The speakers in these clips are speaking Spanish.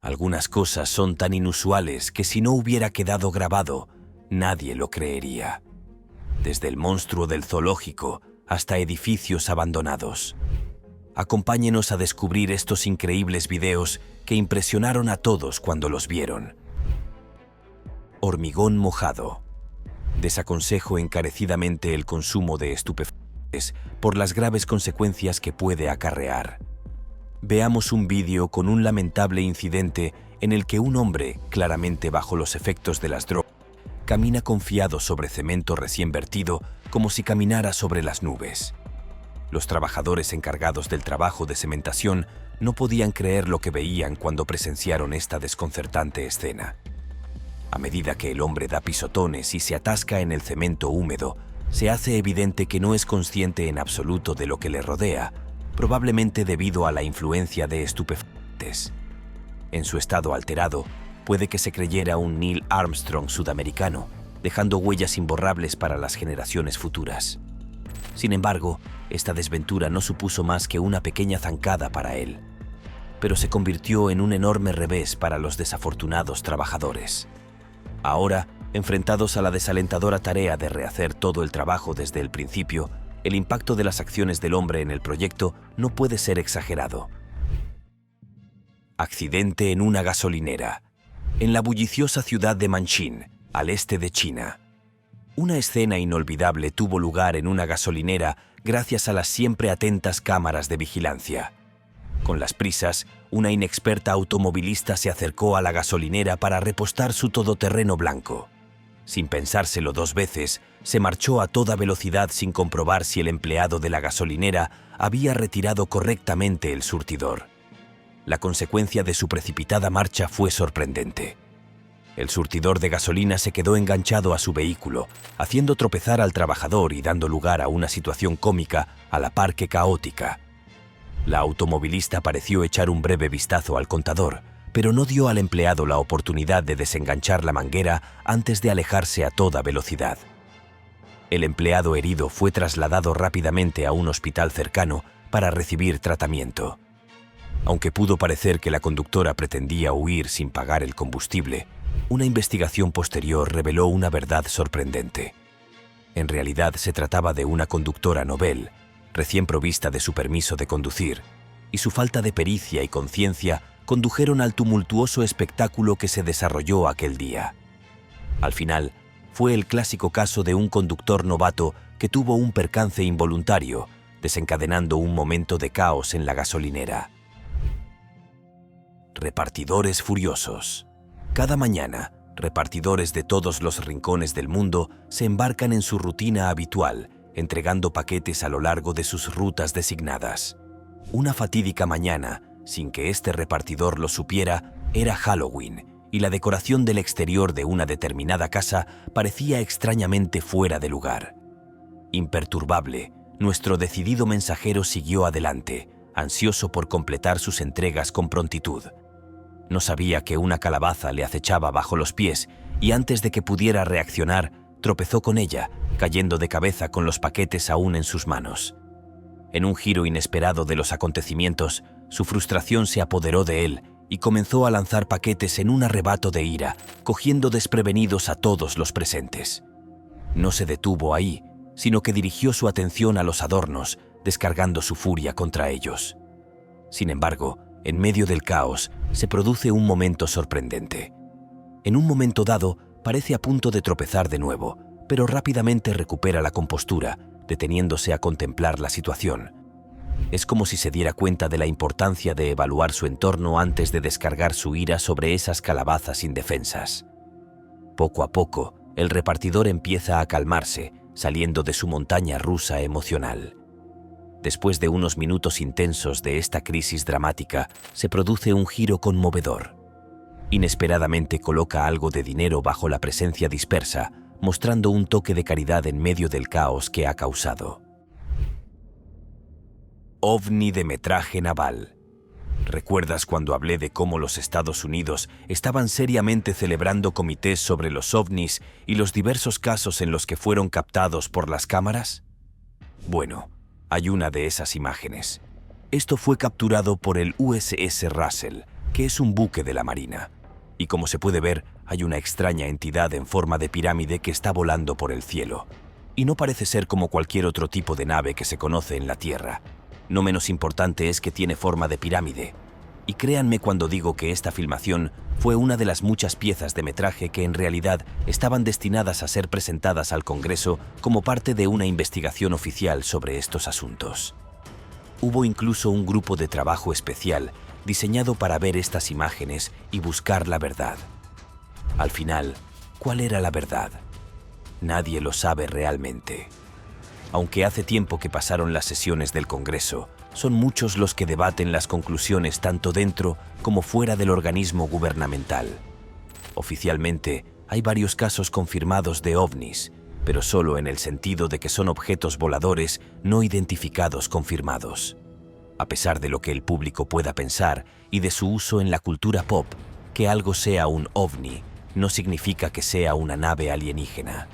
Algunas cosas son tan inusuales que si no hubiera quedado grabado, nadie lo creería. Desde el monstruo del zoológico hasta edificios abandonados. Acompáñenos a descubrir estos increíbles videos que impresionaron a todos cuando los vieron. Hormigón mojado. Desaconsejo encarecidamente el consumo de estupefacientes por las graves consecuencias que puede acarrear. Veamos un vídeo con un lamentable incidente en el que un hombre, claramente bajo los efectos de las drogas, camina confiado sobre cemento recién vertido como si caminara sobre las nubes. Los trabajadores encargados del trabajo de cementación no podían creer lo que veían cuando presenciaron esta desconcertante escena. A medida que el hombre da pisotones y se atasca en el cemento húmedo, se hace evidente que no es consciente en absoluto de lo que le rodea, probablemente debido a la influencia de estupefacientes. En su estado alterado, puede que se creyera un Neil Armstrong sudamericano, dejando huellas imborrables para las generaciones futuras. Sin embargo, esta desventura no supuso más que una pequeña zancada para él, pero se convirtió en un enorme revés para los desafortunados trabajadores. Ahora, enfrentados a la desalentadora tarea de rehacer todo el trabajo desde el principio, el impacto de las acciones del hombre en el proyecto no puede ser exagerado. Accidente en una gasolinera. En la bulliciosa ciudad de Nanjing, al este de China. Una escena inolvidable tuvo lugar en una gasolinera gracias a las siempre atentas cámaras de vigilancia. Con las prisas, una inexperta automovilista se acercó a la gasolinera para repostar su todoterreno blanco. Sin pensárselo dos veces, se marchó a toda velocidad sin comprobar si el empleado de la gasolinera había retirado correctamente el surtidor. La consecuencia de su precipitada marcha fue sorprendente. El surtidor de gasolina se quedó enganchado a su vehículo, haciendo tropezar al trabajador y dando lugar a una situación cómica a la par que caótica. La automovilista pareció echar un breve vistazo al contador, pero no dio al empleado la oportunidad de desenganchar la manguera antes de alejarse a toda velocidad. El empleado herido fue trasladado rápidamente a un hospital cercano para recibir tratamiento. Aunque pudo parecer que la conductora pretendía huir sin pagar el combustible, una investigación posterior reveló una verdad sorprendente. En realidad se trataba de una conductora novel, recién provista de su permiso de conducir, y su falta de pericia y conciencia condujeron al tumultuoso espectáculo que se desarrolló aquel día. Al final, fue el clásico caso de un conductor novato que tuvo un percance involuntario, desencadenando un momento de caos en la gasolinera. Repartidores furiosos. Cada mañana, repartidores de todos los rincones del mundo se embarcan en su rutina habitual, entregando paquetes a lo largo de sus rutas designadas. Una fatídica mañana, sin que este repartidor lo supiera, era Halloween, y la decoración del exterior de una determinada casa parecía extrañamente fuera de lugar. Imperturbable, nuestro decidido mensajero siguió adelante, ansioso por completar sus entregas con prontitud. No sabía que una calabaza le acechaba bajo los pies y antes de que pudiera reaccionar, tropezó con ella, cayendo de cabeza con los paquetes aún en sus manos. En un giro inesperado de los acontecimientos, su frustración se apoderó de él y comenzó a lanzar paquetes en un arrebato de ira, cogiendo desprevenidos a todos los presentes. No se detuvo ahí, sino que dirigió su atención a los adornos, descargando su furia contra ellos. Sin embargo, en medio del caos, se produce un momento sorprendente. En un momento dado, parece a punto de tropezar de nuevo, pero rápidamente recupera la compostura, deteniéndose a contemplar la situación. Es como si se diera cuenta de la importancia de evaluar su entorno antes de descargar su ira sobre esas calabazas indefensas. Poco a poco, el repartidor empieza a calmarse, saliendo de su montaña rusa emocional. Después de unos minutos intensos de esta crisis dramática, se produce un giro conmovedor. Inesperadamente coloca algo de dinero bajo la presencia dispersa, mostrando un toque de caridad en medio del caos que ha causado. OVNI de metraje naval. ¿Recuerdas cuando hablé de cómo los Estados Unidos estaban seriamente celebrando comités sobre los ovnis y los diversos casos en los que fueron captados por las cámaras? Bueno, hay una de esas imágenes. Esto fue capturado por el USS Russell, que es un buque de la Marina. Y como se puede ver, hay una extraña entidad en forma de pirámide que está volando por el cielo. Y no parece ser como cualquier otro tipo de nave que se conoce en la Tierra. No menos importante es que tiene forma de pirámide. Y créanme cuando digo que esta filmación fue una de las muchas piezas de metraje que en realidad estaban destinadas a ser presentadas al Congreso como parte de una investigación oficial sobre estos asuntos. Hubo incluso un grupo de trabajo especial diseñado para ver estas imágenes y buscar la verdad. Al final, ¿cuál era la verdad? Nadie lo sabe realmente. Aunque hace tiempo que pasaron las sesiones del Congreso, son muchos los que debaten las conclusiones tanto dentro como fuera del organismo gubernamental. Oficialmente, hay varios casos confirmados de ovnis, pero solo en el sentido de que son objetos voladores no identificados confirmados. A pesar de lo que el público pueda pensar y de su uso en la cultura pop, que algo sea un ovni no significa que sea una nave alienígena.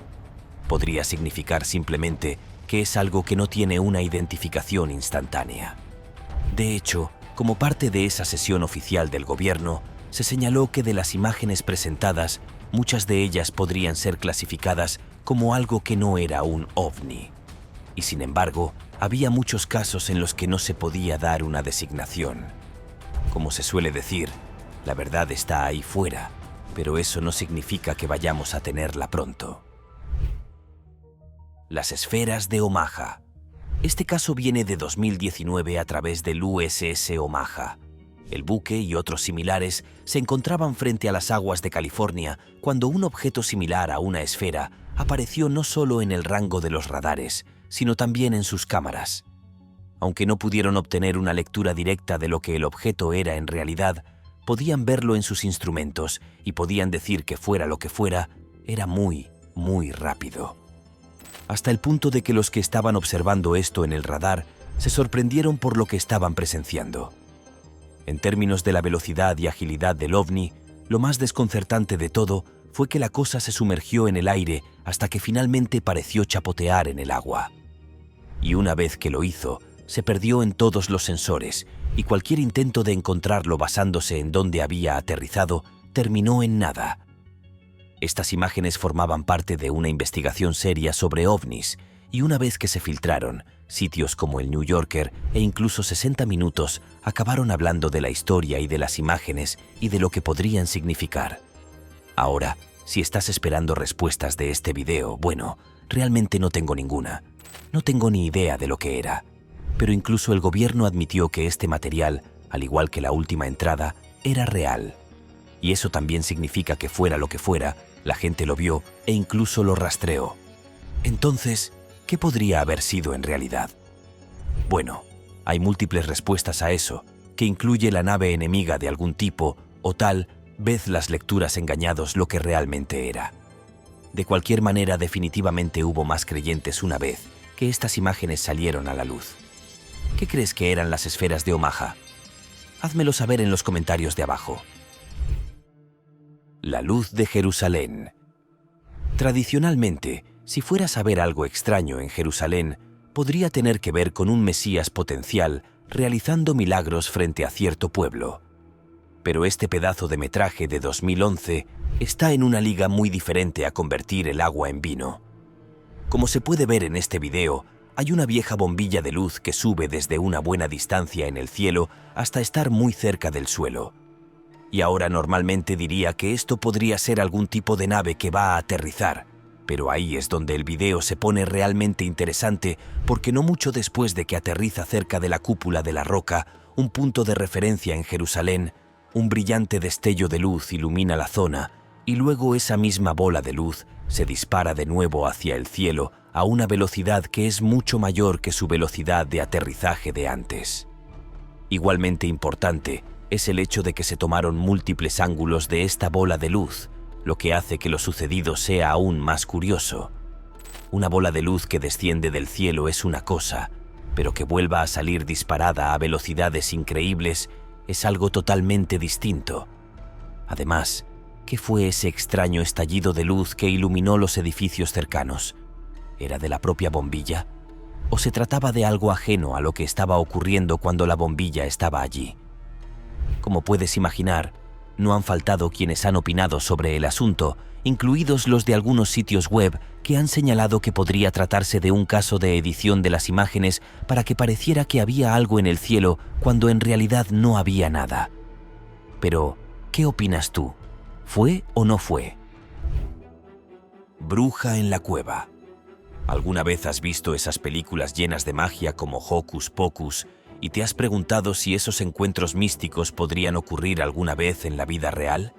Podría significar simplemente que es algo que no tiene una identificación instantánea. De hecho, como parte de esa sesión oficial del gobierno, se señaló que de las imágenes presentadas, muchas de ellas podrían ser clasificadas como algo que no era un ovni. Y sin embargo, había muchos casos en los que no se podía dar una designación. Como se suele decir, la verdad está ahí fuera, pero eso no significa que vayamos a tenerla pronto. Las esferas de Omaha. Este caso viene de 2019 a través del USS Omaha. El buque y otros similares se encontraban frente a las aguas de California cuando un objeto similar a una esfera apareció no solo en el rango de los radares, sino también en sus cámaras. Aunque no pudieron obtener una lectura directa de lo que el objeto era en realidad, podían verlo en sus instrumentos y podían decir que fuera lo que fuera, era muy, muy rápido. Hasta el punto de que los que estaban observando esto en el radar se sorprendieron por lo que estaban presenciando. En términos de la velocidad y agilidad del ovni, lo más desconcertante de todo fue que la cosa se sumergió en el aire hasta que finalmente pareció chapotear en el agua. Y una vez que lo hizo, se perdió en todos los sensores y cualquier intento de encontrarlo basándose en dónde había aterrizado terminó en nada. Estas imágenes formaban parte de una investigación seria sobre ovnis y una vez que se filtraron, sitios como el New Yorker e incluso 60 Minutos acabaron hablando de la historia y de las imágenes y de lo que podrían significar. Ahora, si estás esperando respuestas de este video, bueno, realmente no tengo ninguna. No tengo ni idea de lo que era. Pero incluso el gobierno admitió que este material, al igual que la última entrada, era real. Y eso también significa que fuera lo que fuera, la gente lo vio e incluso lo rastreó. Entonces, ¿qué podría haber sido en realidad? Bueno, hay múltiples respuestas a eso, que incluye la nave enemiga de algún tipo o tal vez las lecturas engañados lo que realmente era. De cualquier manera, definitivamente hubo más creyentes una vez que estas imágenes salieron a la luz. ¿Qué crees que eran las esferas de Omaha? Házmelo saber en los comentarios de abajo. La luz de Jerusalén. Tradicionalmente, si fueras a ver algo extraño en Jerusalén, podría tener que ver con un Mesías potencial realizando milagros frente a cierto pueblo. Pero este pedazo de metraje de 2011 está en una liga muy diferente a convertir el agua en vino. Como se puede ver en este video, hay una vieja bombilla de luz que sube desde una buena distancia en el cielo hasta estar muy cerca del suelo. Y ahora normalmente diría que esto podría ser algún tipo de nave que va a aterrizar, pero ahí es donde el video se pone realmente interesante porque no mucho después de que aterriza cerca de la cúpula de la roca, un punto de referencia en Jerusalén, un brillante destello de luz ilumina la zona y luego esa misma bola de luz se dispara de nuevo hacia el cielo a una velocidad que es mucho mayor que su velocidad de aterrizaje de antes. Igualmente importante es el hecho de que se tomaron múltiples ángulos de esta bola de luz, lo que hace que lo sucedido sea aún más curioso. Una bola de luz que desciende del cielo es una cosa, pero que vuelva a salir disparada a velocidades increíbles es algo totalmente distinto. Además, ¿qué fue ese extraño estallido de luz que iluminó los edificios cercanos? ¿Era de la propia bombilla? ¿O se trataba de algo ajeno a lo que estaba ocurriendo cuando la bombilla estaba allí? Como puedes imaginar, no han faltado quienes han opinado sobre el asunto, incluidos los de algunos sitios web que han señalado que podría tratarse de un caso de edición de las imágenes para que pareciera que había algo en el cielo cuando en realidad no había nada. Pero, ¿qué opinas tú? ¿Fue o no fue? Bruja en la cueva. ¿Alguna vez has visto esas películas llenas de magia como Hocus Pocus y te has preguntado si esos encuentros místicos podrían ocurrir alguna vez en la vida real?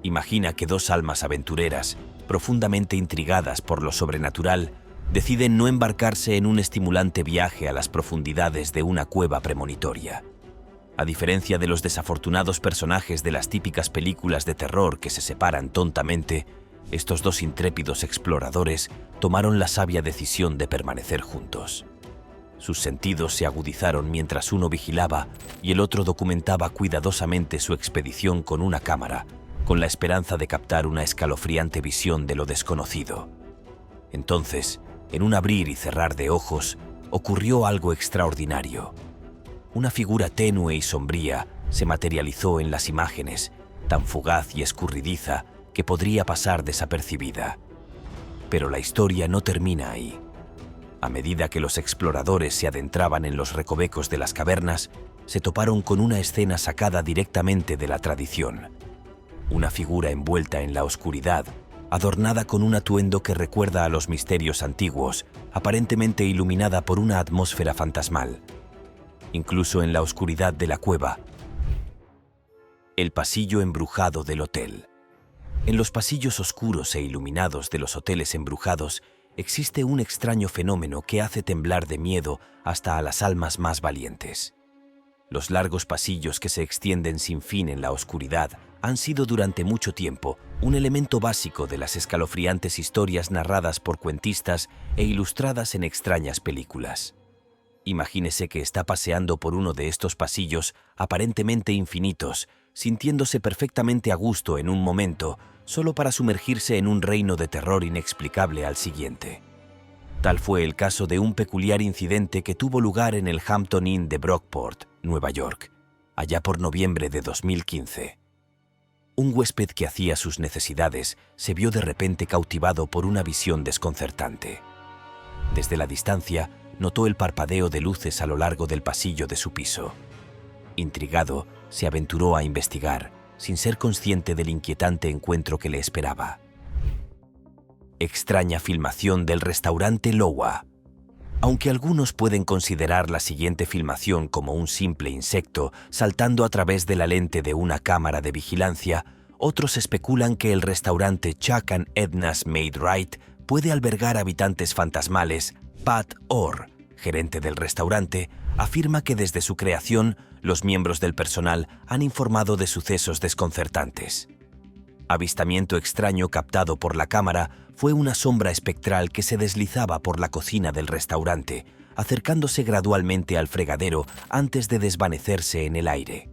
Imagina que dos almas aventureras, profundamente intrigadas por lo sobrenatural, deciden no embarcarse en un estimulante viaje a las profundidades de una cueva premonitoria. A diferencia de los desafortunados personajes de las típicas películas de terror que se separan tontamente, estos dos intrépidos exploradores tomaron la sabia decisión de permanecer juntos. Sus sentidos se agudizaron mientras uno vigilaba y el otro documentaba cuidadosamente su expedición con una cámara, con la esperanza de captar una escalofriante visión de lo desconocido. Entonces, en un abrir y cerrar de ojos, ocurrió algo extraordinario. Una figura tenue y sombría se materializó en las imágenes, tan fugaz y escurridiza que podría pasar desapercibida. Pero la historia no termina ahí. A medida que los exploradores se adentraban en los recovecos de las cavernas, se toparon con una escena sacada directamente de la tradición. Una figura envuelta en la oscuridad, adornada con un atuendo que recuerda a los misterios antiguos, aparentemente iluminada por una atmósfera fantasmal. Incluso en la oscuridad de la cueva, el pasillo embrujado del hotel. En los pasillos oscuros e iluminados de los hoteles embrujados existe un extraño fenómeno que hace temblar de miedo hasta a las almas más valientes. Los largos pasillos que se extienden sin fin en la oscuridad han sido durante mucho tiempo un elemento básico de las escalofriantes historias narradas por cuentistas e ilustradas en extrañas películas. Imagínese que está paseando por uno de estos pasillos aparentemente infinitos, sintiéndose perfectamente a gusto en un momento, solo para sumergirse en un reino de terror inexplicable al siguiente. Tal fue el caso de un peculiar incidente que tuvo lugar en el Hampton Inn de Brockport, Nueva York, allá por noviembre de 2015. Un huésped que hacía sus necesidades se vio de repente cautivado por una visión desconcertante. Desde la distancia, notó el parpadeo de luces a lo largo del pasillo de su piso. Intrigado, se aventuró a investigar, sin ser consciente del inquietante encuentro que le esperaba. Extraña filmación del restaurante Lowa. Aunque algunos pueden considerar la siguiente filmación como un simple insecto saltando a través de la lente de una cámara de vigilancia, otros especulan que el restaurante Chuck and Edna's Made Right puede albergar habitantes fantasmales. Pat Orr, gerente del restaurante, afirma que desde su creación, los miembros del personal han informado de sucesos desconcertantes. Avistamiento extraño captado por la cámara fue una sombra espectral que se deslizaba por la cocina del restaurante, acercándose gradualmente al fregadero antes de desvanecerse en el aire.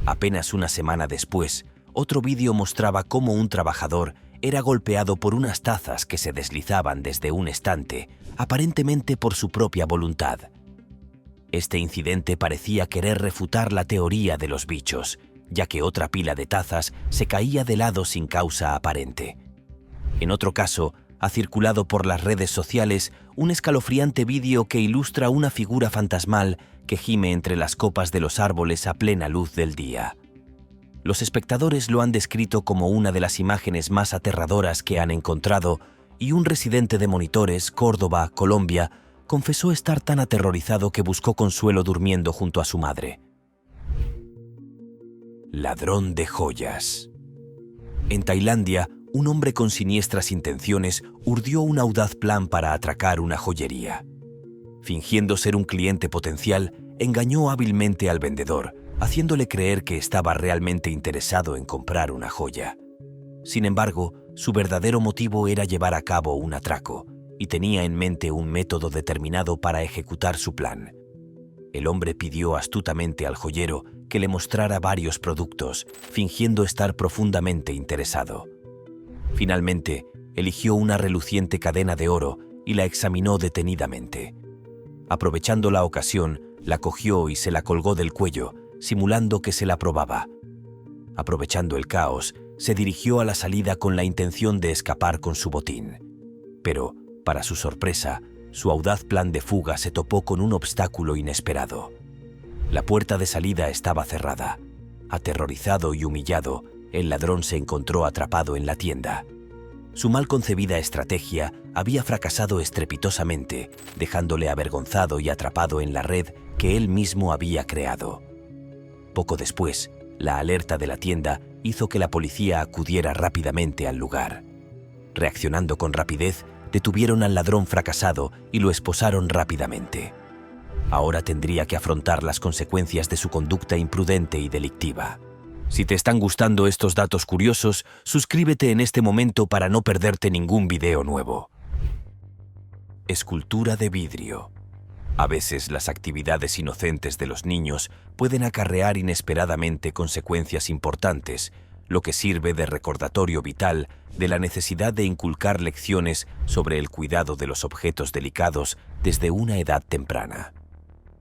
Apenas una semana después, otro vídeo mostraba cómo un trabajador era golpeado por unas tazas que se deslizaban desde un estante, aparentemente por su propia voluntad. Este incidente parecía querer refutar la teoría de los bichos, ya que otra pila de tazas se caía de lado sin causa aparente. En otro caso, ha circulado por las redes sociales un escalofriante vídeo que ilustra una figura fantasmal que gime entre las copas de los árboles a plena luz del día. Los espectadores lo han descrito como una de las imágenes más aterradoras que han encontrado, y un residente de Monitores, Córdoba, Colombia, confesó estar tan aterrorizado que buscó consuelo durmiendo junto a su madre. Ladrón de joyas. En Tailandia, un hombre con siniestras intenciones urdió un audaz plan para atracar una joyería. Fingiendo ser un cliente potencial, engañó hábilmente al vendedor, haciéndole creer que estaba realmente interesado en comprar una joya. Sin embargo, su verdadero motivo era llevar a cabo un atraco, y tenía en mente un método determinado para ejecutar su plan. El hombre pidió astutamente al joyero que le mostrara varios productos, fingiendo estar profundamente interesado. Finalmente, eligió una reluciente cadena de oro y la examinó detenidamente. Aprovechando la ocasión, la cogió y se la colgó del cuello, simulando que se la probaba. Aprovechando el caos, se dirigió a la salida con la intención de escapar con su botín. Pero, para su sorpresa, su audaz plan de fuga se topó con un obstáculo inesperado. La puerta de salida estaba cerrada. Aterrorizado y humillado, el ladrón se encontró atrapado en la tienda. Su mal concebida estrategia había fracasado estrepitosamente, dejándole avergonzado y atrapado en la red que él mismo había creado. Poco después, la alerta de la tienda hizo que la policía acudiera rápidamente al lugar. Reaccionando con rapidez, detuvieron al ladrón fracasado y lo esposaron rápidamente. Ahora tendría que afrontar las consecuencias de su conducta imprudente y delictiva. Si te están gustando estos datos curiosos, suscríbete en este momento para no perderte ningún video nuevo. Escultura de vidrio. A veces las actividades inocentes de los niños pueden acarrear inesperadamente consecuencias importantes, lo que sirve de recordatorio vital de la necesidad de inculcar lecciones sobre el cuidado de los objetos delicados desde una edad temprana.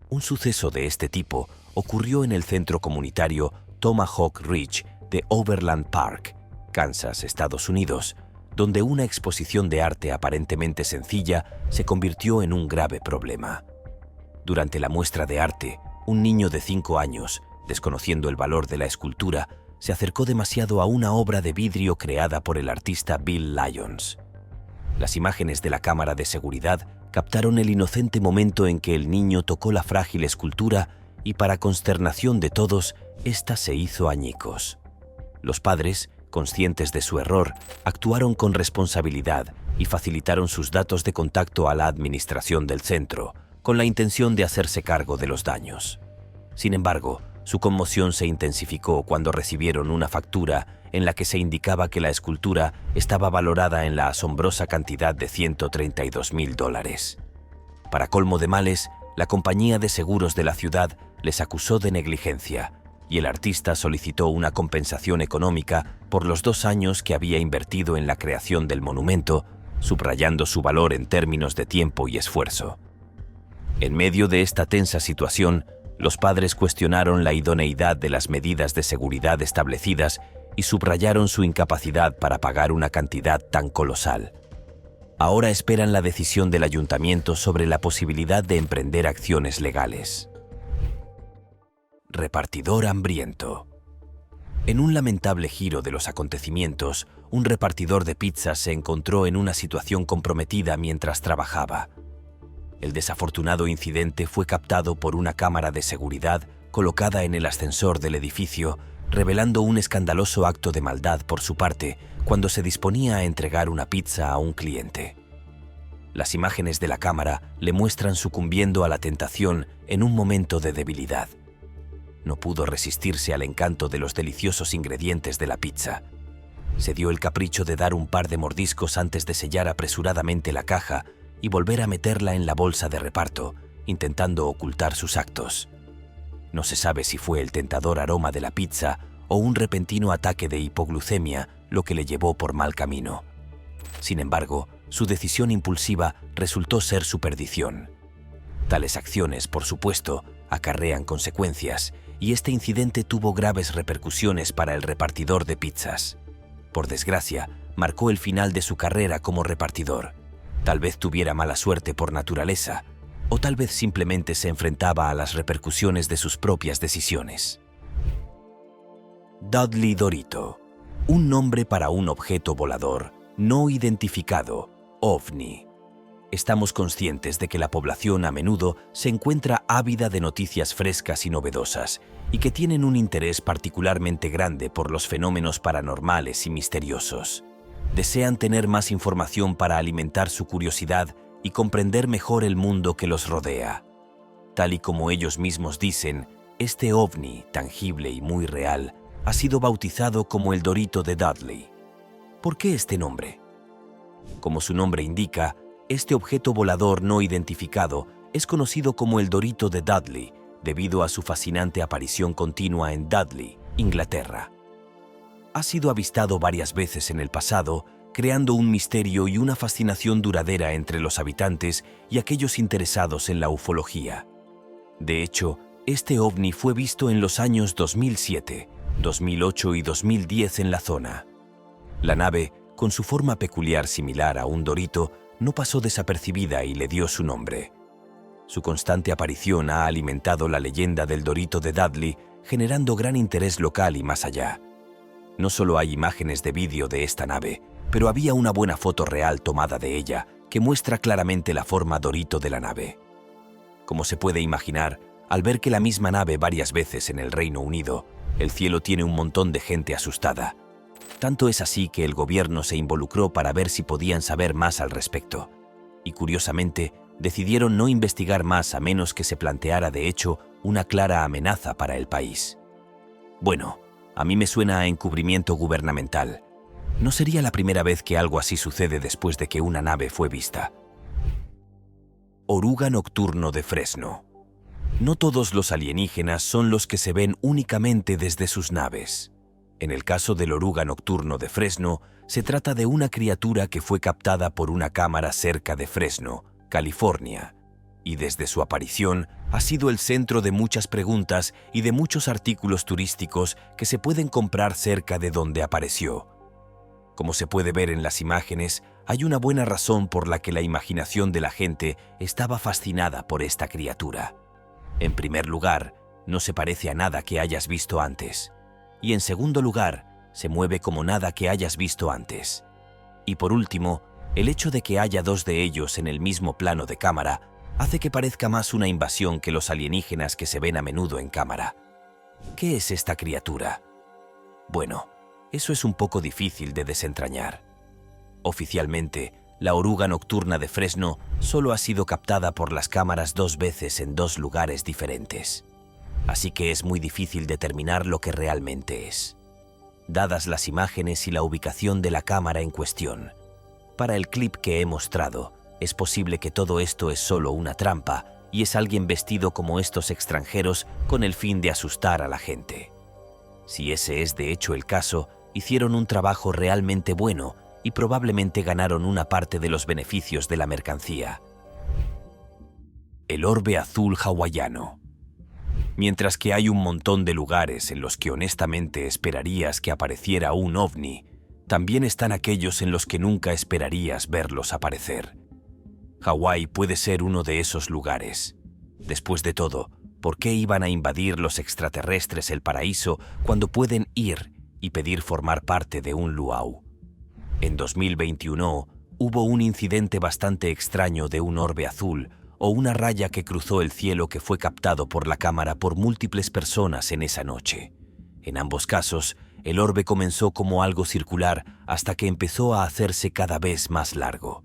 Un suceso de este tipo ocurrió en el centro comunitario Tomahawk Ridge de Overland Park, Kansas, Estados Unidos, donde una exposición de arte aparentemente sencilla se convirtió en un grave problema. Durante la muestra de arte, un niño de 5 años, desconociendo el valor de la escultura, se acercó demasiado a una obra de vidrio creada por el artista Bill Lyons. Las imágenes de la cámara de seguridad captaron el inocente momento en que el niño tocó la frágil escultura y, para consternación de todos, ésta se hizo añicos. Los padres, conscientes de su error, actuaron con responsabilidad y facilitaron sus datos de contacto a la administración del centro, con la intención de hacerse cargo de los daños. Sin embargo, su conmoción se intensificó cuando recibieron una factura en la que se indicaba que la escultura estaba valorada en la asombrosa cantidad de $132,000. Para colmo de males, la compañía de seguros de la ciudad les acusó de negligencia y el artista solicitó una compensación económica por los 2 años que había invertido en la creación del monumento, subrayando su valor en términos de tiempo y esfuerzo. En medio de esta tensa situación, los padres cuestionaron la idoneidad de las medidas de seguridad establecidas y subrayaron su incapacidad para pagar una cantidad tan colosal. Ahora esperan la decisión del ayuntamiento sobre la posibilidad de emprender acciones legales. Repartidor hambriento. En un lamentable giro de los acontecimientos, un repartidor de pizzas se encontró en una situación comprometida mientras trabajaba. El desafortunado incidente fue captado por una cámara de seguridad colocada en el ascensor del edificio, revelando un escandaloso acto de maldad por su parte cuando se disponía a entregar una pizza a un cliente. Las imágenes de la cámara le muestran sucumbiendo a la tentación en un momento de debilidad. No pudo resistirse al encanto de los deliciosos ingredientes de la pizza. Se dio el capricho de dar un par de mordiscos antes de sellar apresuradamente la caja y volver a meterla en la bolsa de reparto, intentando ocultar sus actos. No se sabe si fue el tentador aroma de la pizza o un repentino ataque de hipoglucemia lo que le llevó por mal camino. Sin embargo, su decisión impulsiva resultó ser su perdición. Tales acciones, por supuesto, acarrean consecuencias, y este incidente tuvo graves repercusiones para el repartidor de pizzas. Por desgracia, marcó el final de su carrera como repartidor. Tal vez tuviera mala suerte por naturaleza, o tal vez simplemente se enfrentaba a las repercusiones de sus propias decisiones. Dudley Dorito, un nombre para un objeto volador no identificado, OVNI. Estamos conscientes de que la población a menudo se encuentra ávida de noticias frescas y novedosas y que tienen un interés particularmente grande por los fenómenos paranormales y misteriosos. Desean tener más información para alimentar su curiosidad y comprender mejor el mundo que los rodea. Tal y como ellos mismos dicen, este ovni, tangible y muy real, ha sido bautizado como el Dorito de Dudley. ¿Por qué este nombre? Como su nombre indica, este objeto volador no identificado es conocido como el Dorito de Dudley debido a su fascinante aparición continua en Dudley, Inglaterra. Ha sido avistado varias veces en el pasado, creando un misterio y una fascinación duradera entre los habitantes y aquellos interesados en la ufología. De hecho, Este ovni fue visto en los años 2007, 2008 y 2010 en la zona. La nave, con su forma peculiar similar a un dorito, no pasó desapercibida y le dio su nombre. Su constante aparición ha alimentado la leyenda del dorito de Dudley, generando gran interés local y más allá. No solo hay imágenes de vídeo de esta nave, pero había una buena foto real tomada de ella que muestra claramente la forma dorito de la nave. Como se puede imaginar, al ver que la misma nave varias veces en el Reino Unido, el cielo tiene un montón de gente asustada. Tanto es así que el gobierno se involucró para ver si podían saber más al respecto. Y curiosamente, decidieron no investigar más a menos que se planteara de hecho una clara amenaza para el país. Bueno, a mí me suena a encubrimiento gubernamental. No sería la primera vez que algo así sucede después de que una nave fue vista. Oruga nocturno de Fresno. No todos los alienígenas son los que se ven únicamente desde sus naves. En el caso del oruga nocturno de Fresno, se trata de una criatura que fue captada por una cámara cerca de Fresno, California, y desde su aparición ha sido el centro de muchas preguntas y de muchos artículos turísticos que se pueden comprar cerca de donde apareció. Como se puede ver en las imágenes, hay una buena razón por la que la imaginación de la gente estaba fascinada por esta criatura. En primer lugar, no se parece a nada que hayas visto antes. Y en segundo lugar, se mueve como nada que hayas visto antes. Y por último, el hecho de que haya dos de ellos en el mismo plano de cámara hace que parezca más una invasión que los alienígenas que se ven a menudo en cámara. ¿Qué es esta criatura? Bueno, eso es un poco difícil de desentrañar. Oficialmente, la oruga nocturna de Fresno solo ha sido captada por las cámaras 2 veces en 2 lugares diferentes. Así que es muy difícil determinar lo que realmente es, dadas las imágenes y la ubicación de la cámara en cuestión. Para el clip que he mostrado, es posible que todo esto es solo una trampa y es alguien vestido como estos extranjeros con el fin de asustar a la gente. Si ese es de hecho el caso, hicieron un trabajo realmente bueno y probablemente ganaron una parte de los beneficios de la mercancía. El orbe azul hawaiano. Mientras que hay un montón de lugares en los que honestamente esperarías que apareciera un ovni, también están aquellos en los que nunca esperarías verlos aparecer. Hawái puede ser uno de esos lugares. Después de todo, ¿por qué iban a invadir los extraterrestres el paraíso cuando pueden ir y pedir formar parte de un luau? En 2021 hubo un incidente bastante extraño de un orbe azul o una raya que cruzó el cielo que fue captado por la cámara por múltiples personas en esa noche. En ambos casos, el orbe comenzó como algo circular hasta que empezó a hacerse cada vez más largo.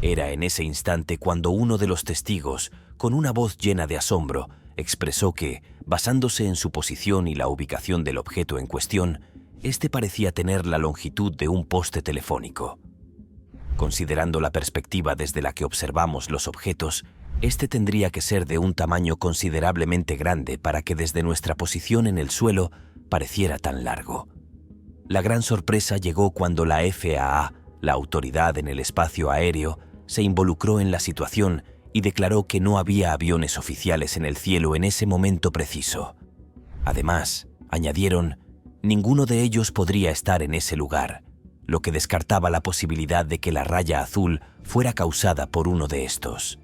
Era en ese instante cuando uno de los testigos, con una voz llena de asombro, expresó que, basándose en su posición y la ubicación del objeto en cuestión, este parecía tener la longitud de un poste telefónico. Considerando la perspectiva desde la que observamos los objetos, este tendría que ser de un tamaño considerablemente grande para que desde nuestra posición en el suelo pareciera tan largo. La gran sorpresa llegó cuando la FAA, la autoridad en el espacio aéreo, se involucró en la situación y declaró que no había aviones oficiales en el cielo en ese momento preciso. Además, añadieron, ninguno de ellos podría estar en ese lugar, lo que descartaba la posibilidad de que la raya azul fuera causada por uno de estos.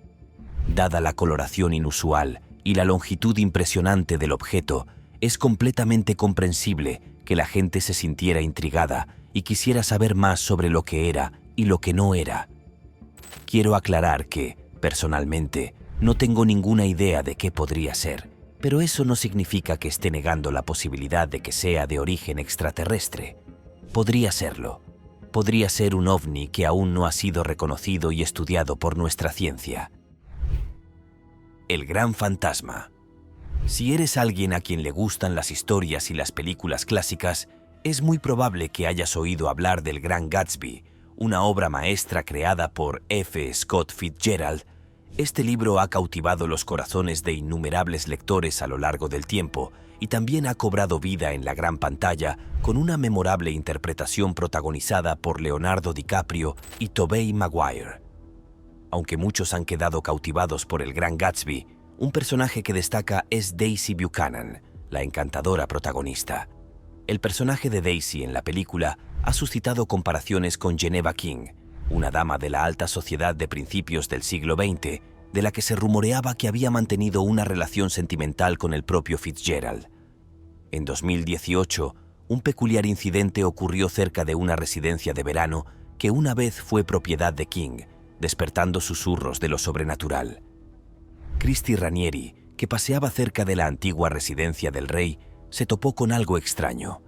Dada la coloración inusual y la longitud impresionante del objeto, es completamente comprensible que la gente se sintiera intrigada y quisiera saber más sobre lo que era y lo que no era. Quiero aclarar que, personalmente, no tengo ninguna idea de qué podría ser, pero eso no significa que esté negando la posibilidad de que sea de origen extraterrestre. Podría serlo. Podría ser un ovni que aún no ha sido reconocido y estudiado por nuestra ciencia. El gran fantasma. Si eres alguien a quien le gustan las historias y las películas clásicas, es muy probable que hayas oído hablar del Gran Gatsby, una obra maestra creada por F. Scott Fitzgerald. Este libro ha cautivado los corazones de innumerables lectores a lo largo del tiempo y también ha cobrado vida en la gran pantalla con una memorable interpretación protagonizada por Leonardo DiCaprio y Tobey Maguire. Aunque muchos han quedado cautivados por el Gran Gatsby, un personaje que destaca es Daisy Buchanan, la encantadora protagonista. El personaje de Daisy en la película ha suscitado comparaciones con Geneva King, una dama de la alta sociedad de principios del siglo XX, de la que se rumoreaba que había mantenido una relación sentimental con el propio Fitzgerald. En 2018, un peculiar incidente ocurrió cerca de una residencia de verano que una vez fue propiedad de King, despertando susurros de lo sobrenatural. Christy Ranieri, que paseaba cerca de la antigua residencia del rey, se topó con algo extraño.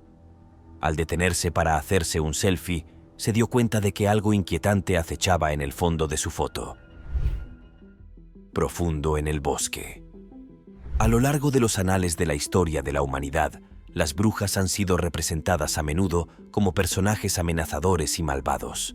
Al detenerse para hacerse un selfie, se dio cuenta de que algo inquietante acechaba en el fondo de su foto. Profundo en el bosque. A lo largo de los anales de la historia de la humanidad, las brujas han sido representadas a menudo como personajes amenazadores y malvados.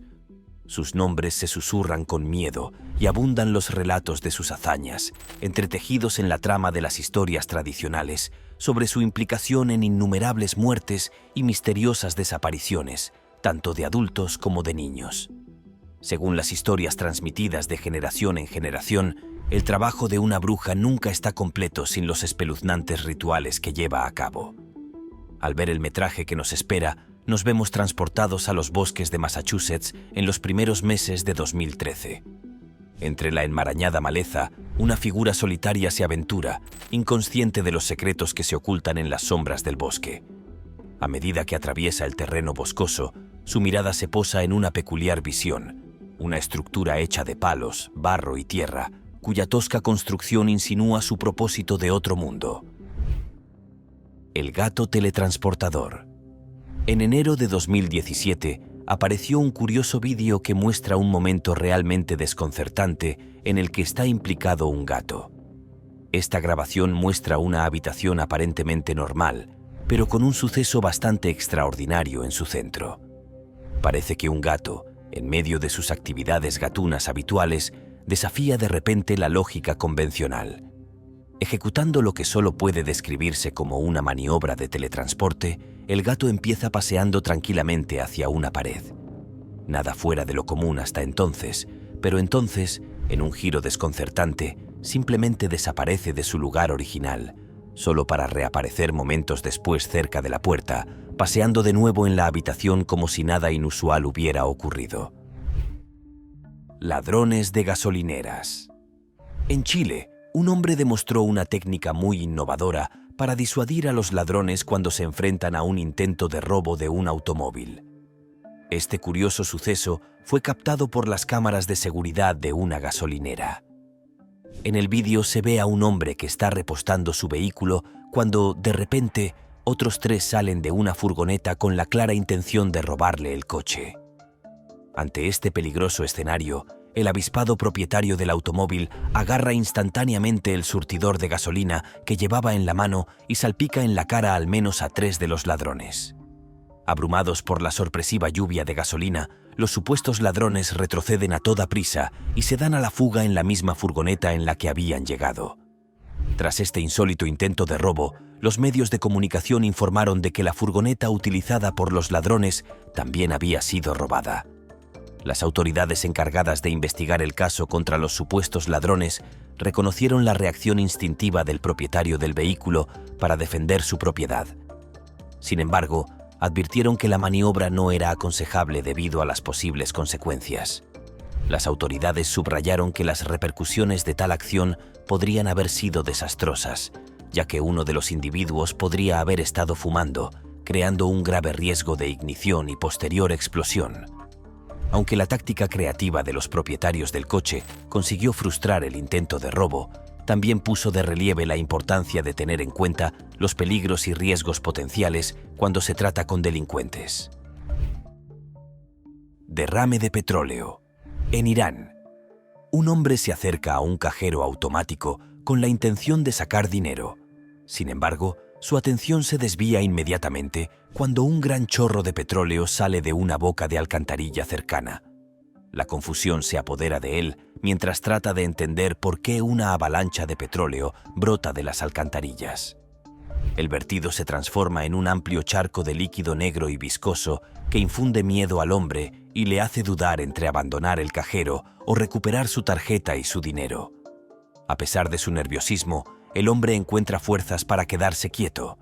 Sus nombres se susurran con miedo y abundan los relatos de sus hazañas, entretejidos en la trama de las historias tradicionales, sobre su implicación en innumerables muertes y misteriosas desapariciones, tanto de adultos como de niños. Según las historias transmitidas de generación en generación, el trabajo de una bruja nunca está completo sin los espeluznantes rituales que lleva a cabo. Al ver el metraje que nos espera, nos vemos transportados a los bosques de Massachusetts en los primeros meses de 2013. Entre la enmarañada maleza, una figura solitaria se aventura, inconsciente de los secretos que se ocultan en las sombras del bosque. A medida que atraviesa el terreno boscoso, su mirada se posa en una peculiar visión, una estructura hecha de palos, barro y tierra, cuya tosca construcción insinúa su propósito de otro mundo. El gato teletransportador. En enero de 2017 apareció un curioso vídeo que muestra un momento realmente desconcertante en el que está implicado un gato. Esta grabación muestra una habitación aparentemente normal, pero con un suceso bastante extraordinario en su centro. Parece que un gato, en medio de sus actividades gatunas habituales, desafía de repente la lógica convencional. Ejecutando lo que solo puede describirse como una maniobra de teletransporte, el gato empieza paseando tranquilamente hacia una pared. Nada fuera de lo común hasta entonces, pero entonces, en un giro desconcertante, simplemente desaparece de su lugar original, solo para reaparecer momentos después cerca de la puerta, paseando de nuevo en la habitación como si nada inusual hubiera ocurrido. Ladrones de gasolineras. En Chile, un hombre demostró una técnica muy innovadora para disuadir a los ladrones cuando se enfrentan a un intento de robo de un automóvil. Este curioso suceso fue captado por las cámaras de seguridad de una gasolinera. En el vídeo se ve a un hombre que está repostando su vehículo cuando, de repente, otros 3 salen de una furgoneta con la clara intención de robarle el coche. Ante este peligroso escenario, el avispado propietario del automóvil agarra instantáneamente el surtidor de gasolina que llevaba en la mano y salpica en la cara al menos a 3 de los ladrones. Abrumados por la sorpresiva lluvia de gasolina, los supuestos ladrones retroceden a toda prisa y se dan a la fuga en la misma furgoneta en la que habían llegado. Tras este insólito intento de robo, los medios de comunicación informaron de que la furgoneta utilizada por los ladrones también había sido robada. Las autoridades encargadas de investigar el caso contra los supuestos ladrones reconocieron la reacción instintiva del propietario del vehículo para defender su propiedad. Sin embargo, advirtieron que la maniobra no era aconsejable debido a las posibles consecuencias. Las autoridades subrayaron que las repercusiones de tal acción podrían haber sido desastrosas, ya que uno de los individuos podría haber estado fumando, creando un grave riesgo de ignición y posterior explosión. Aunque la táctica creativa de los propietarios del coche consiguió frustrar el intento de robo, también puso de relieve la importancia de tener en cuenta los peligros y riesgos potenciales cuando se trata con delincuentes. Derrame de petróleo. En Irán, un hombre se acerca a un cajero automático con la intención de sacar dinero. Sin embargo, su atención se desvía inmediatamente cuando un gran chorro de petróleo sale de una boca de alcantarilla cercana. La confusión se apodera de él mientras trata de entender por qué una avalancha de petróleo brota de las alcantarillas. El vertido se transforma en un amplio charco de líquido negro y viscoso que infunde miedo al hombre y le hace dudar entre abandonar el cajero o recuperar su tarjeta y su dinero. A pesar de su nerviosismo, el hombre encuentra fuerzas para quedarse quieto.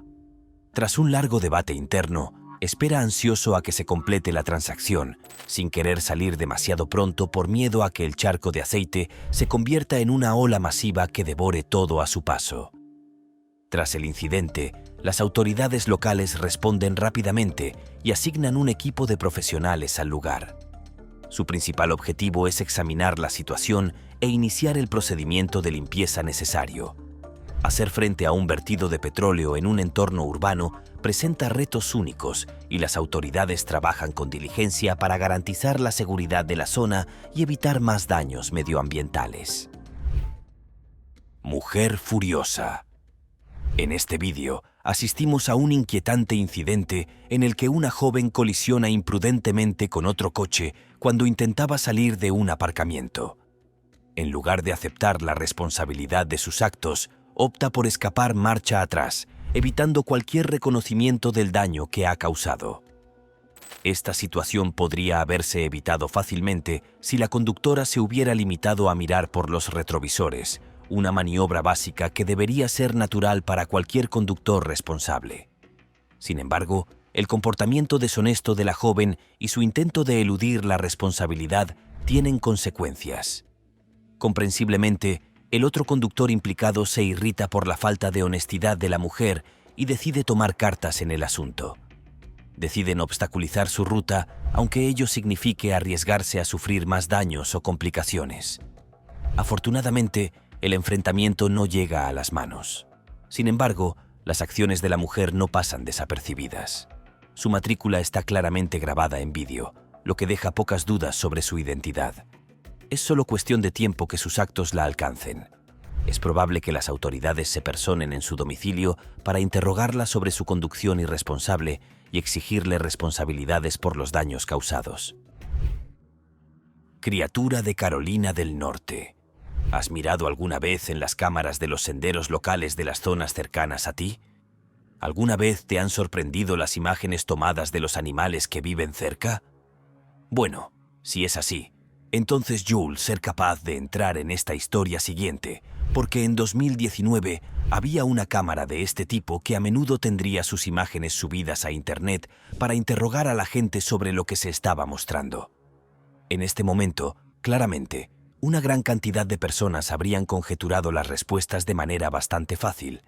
Tras un largo debate interno, espera ansioso a que se complete la transacción, sin querer salir demasiado pronto por miedo a que el charco de aceite se convierta en una ola masiva que devore todo a su paso. Tras el incidente, las autoridades locales responden rápidamente y asignan un equipo de profesionales al lugar. Su principal objetivo es examinar la situación e iniciar el procedimiento de limpieza necesario. Hacer frente a un vertido de petróleo en un entorno urbano presenta retos únicos y las autoridades trabajan con diligencia para garantizar la seguridad de la zona y evitar más daños medioambientales. Mujer furiosa. En este vídeo asistimos a un inquietante incidente en el que una joven colisiona imprudentemente con otro coche cuando intentaba salir de un aparcamiento. En lugar de aceptar la responsabilidad de sus actos, opta por escapar marcha atrás, evitando cualquier reconocimiento del daño que ha causado. Esta situación podría haberse evitado fácilmente si la conductora se hubiera limitado a mirar por los retrovisores, una maniobra básica que debería ser natural para cualquier conductor responsable. Sin embargo, el comportamiento deshonesto de la joven y su intento de eludir la responsabilidad tienen consecuencias. Comprensiblemente, el otro conductor implicado se irrita por la falta de honestidad de la mujer y decide tomar cartas en el asunto. Deciden obstaculizar su ruta, aunque ello signifique arriesgarse a sufrir más daños o complicaciones. Afortunadamente, el enfrentamiento no llega a las manos. Sin embargo, las acciones de la mujer no pasan desapercibidas. Su matrícula está claramente grabada en vídeo, lo que deja pocas dudas sobre su identidad. Es solo cuestión de tiempo que sus actos la alcancen. Es probable que las autoridades se personen en su domicilio para interrogarla sobre su conducción irresponsable y exigirle responsabilidades por los daños causados. Criatura de Carolina del Norte. ¿Has mirado alguna vez en las cámaras de los senderos locales de las zonas cercanas a ti? ¿Alguna vez te han sorprendido las imágenes tomadas de los animales que viven cerca? Bueno, si es así, entonces Jules ser capaz de entrar en esta historia siguiente, porque en 2019 había una cámara de este tipo que a menudo tendría sus imágenes subidas a Internet para interrogar a la gente sobre lo que se estaba mostrando. En este momento, claramente, una gran cantidad de personas habrían conjeturado las respuestas de manera bastante fácil.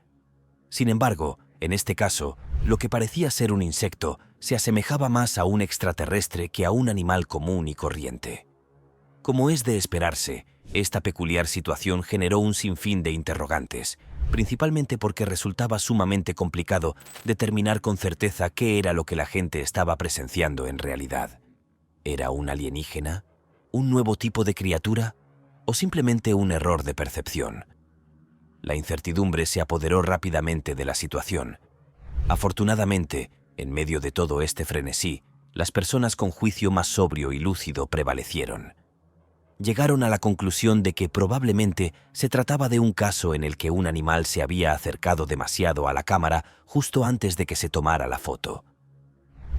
Sin embargo, en este caso, lo que parecía ser un insecto se asemejaba más a un extraterrestre que a un animal común y corriente. Como es de esperarse, esta peculiar situación generó un sinfín de interrogantes, principalmente porque resultaba sumamente complicado determinar con certeza qué era lo que la gente estaba presenciando en realidad. ¿Era un alienígena? ¿Un nuevo tipo de criatura? ¿O simplemente un error de percepción? La incertidumbre se apoderó rápidamente de la situación. Afortunadamente, en medio de todo este frenesí, las personas con juicio más sobrio y lúcido prevalecieron. Llegaron a la conclusión de que probablemente se trataba de un caso en el que un animal se había acercado demasiado a la cámara justo antes de que se tomara la foto.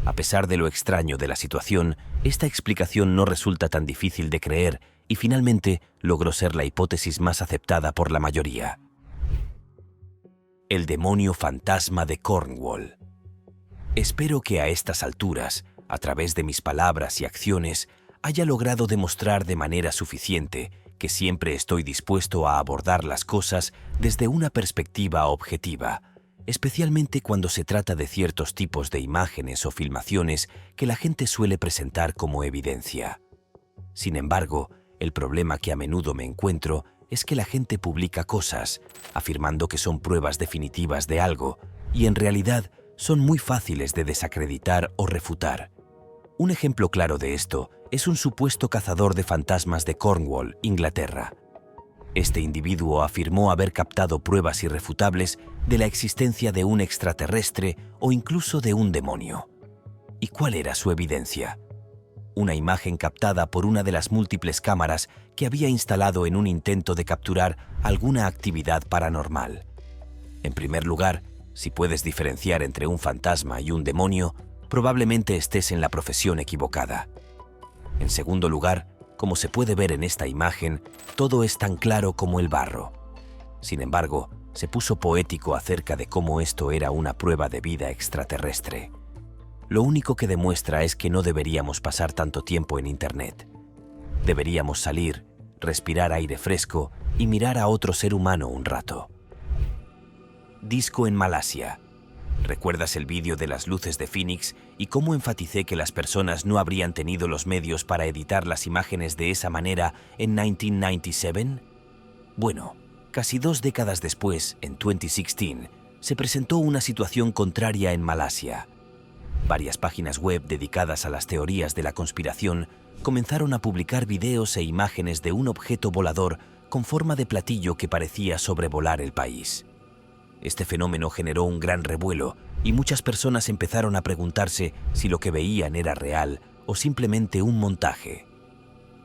A pesar de lo extraño de la situación, esta explicación no resulta tan difícil de creer y finalmente logró ser la hipótesis más aceptada por la mayoría. El demonio fantasma de Cornwall. Espero que a estas alturas, a través de mis palabras y acciones, haya logrado demostrar de manera suficiente que siempre estoy dispuesto a abordar las cosas desde una perspectiva objetiva, especialmente cuando se trata de ciertos tipos de imágenes o filmaciones que la gente suele presentar como evidencia. Sin embargo, el problema que a menudo me encuentro es que la gente publica cosas, afirmando que son pruebas definitivas de algo, y en realidad son muy fáciles de desacreditar o refutar. Un ejemplo claro de esto es un supuesto cazador de fantasmas de Cornwall, Inglaterra. Este individuo afirmó haber captado pruebas irrefutables de la existencia de un extraterrestre o incluso de un demonio. ¿Y cuál era su evidencia? Una imagen captada por una de las múltiples cámaras que había instalado en un intento de capturar alguna actividad paranormal. En primer lugar, si puedes diferenciar entre un fantasma y un demonio, probablemente estés en la profesión equivocada. En segundo lugar, como se puede ver en esta imagen, todo es tan claro como el barro. Sin embargo, se puso poético acerca de cómo esto era una prueba de vida extraterrestre. Lo único que demuestra es que no deberíamos pasar tanto tiempo en Internet. Deberíamos salir, respirar aire fresco y mirar a otro ser humano un rato. Disco en Malasia. ¿Recuerdas el vídeo de las luces de Phoenix y cómo enfaticé que las personas no habrían tenido los medios para editar las imágenes de esa manera en 1997? Bueno, casi 2 décadas después, en 2016, se presentó una situación contraria en Malasia. Varias páginas web dedicadas a las teorías de la conspiración comenzaron a publicar videos e imágenes de un objeto volador con forma de platillo que parecía sobrevolar el país. Este fenómeno generó un gran revuelo y muchas personas empezaron a preguntarse si lo que veían era real o simplemente un montaje.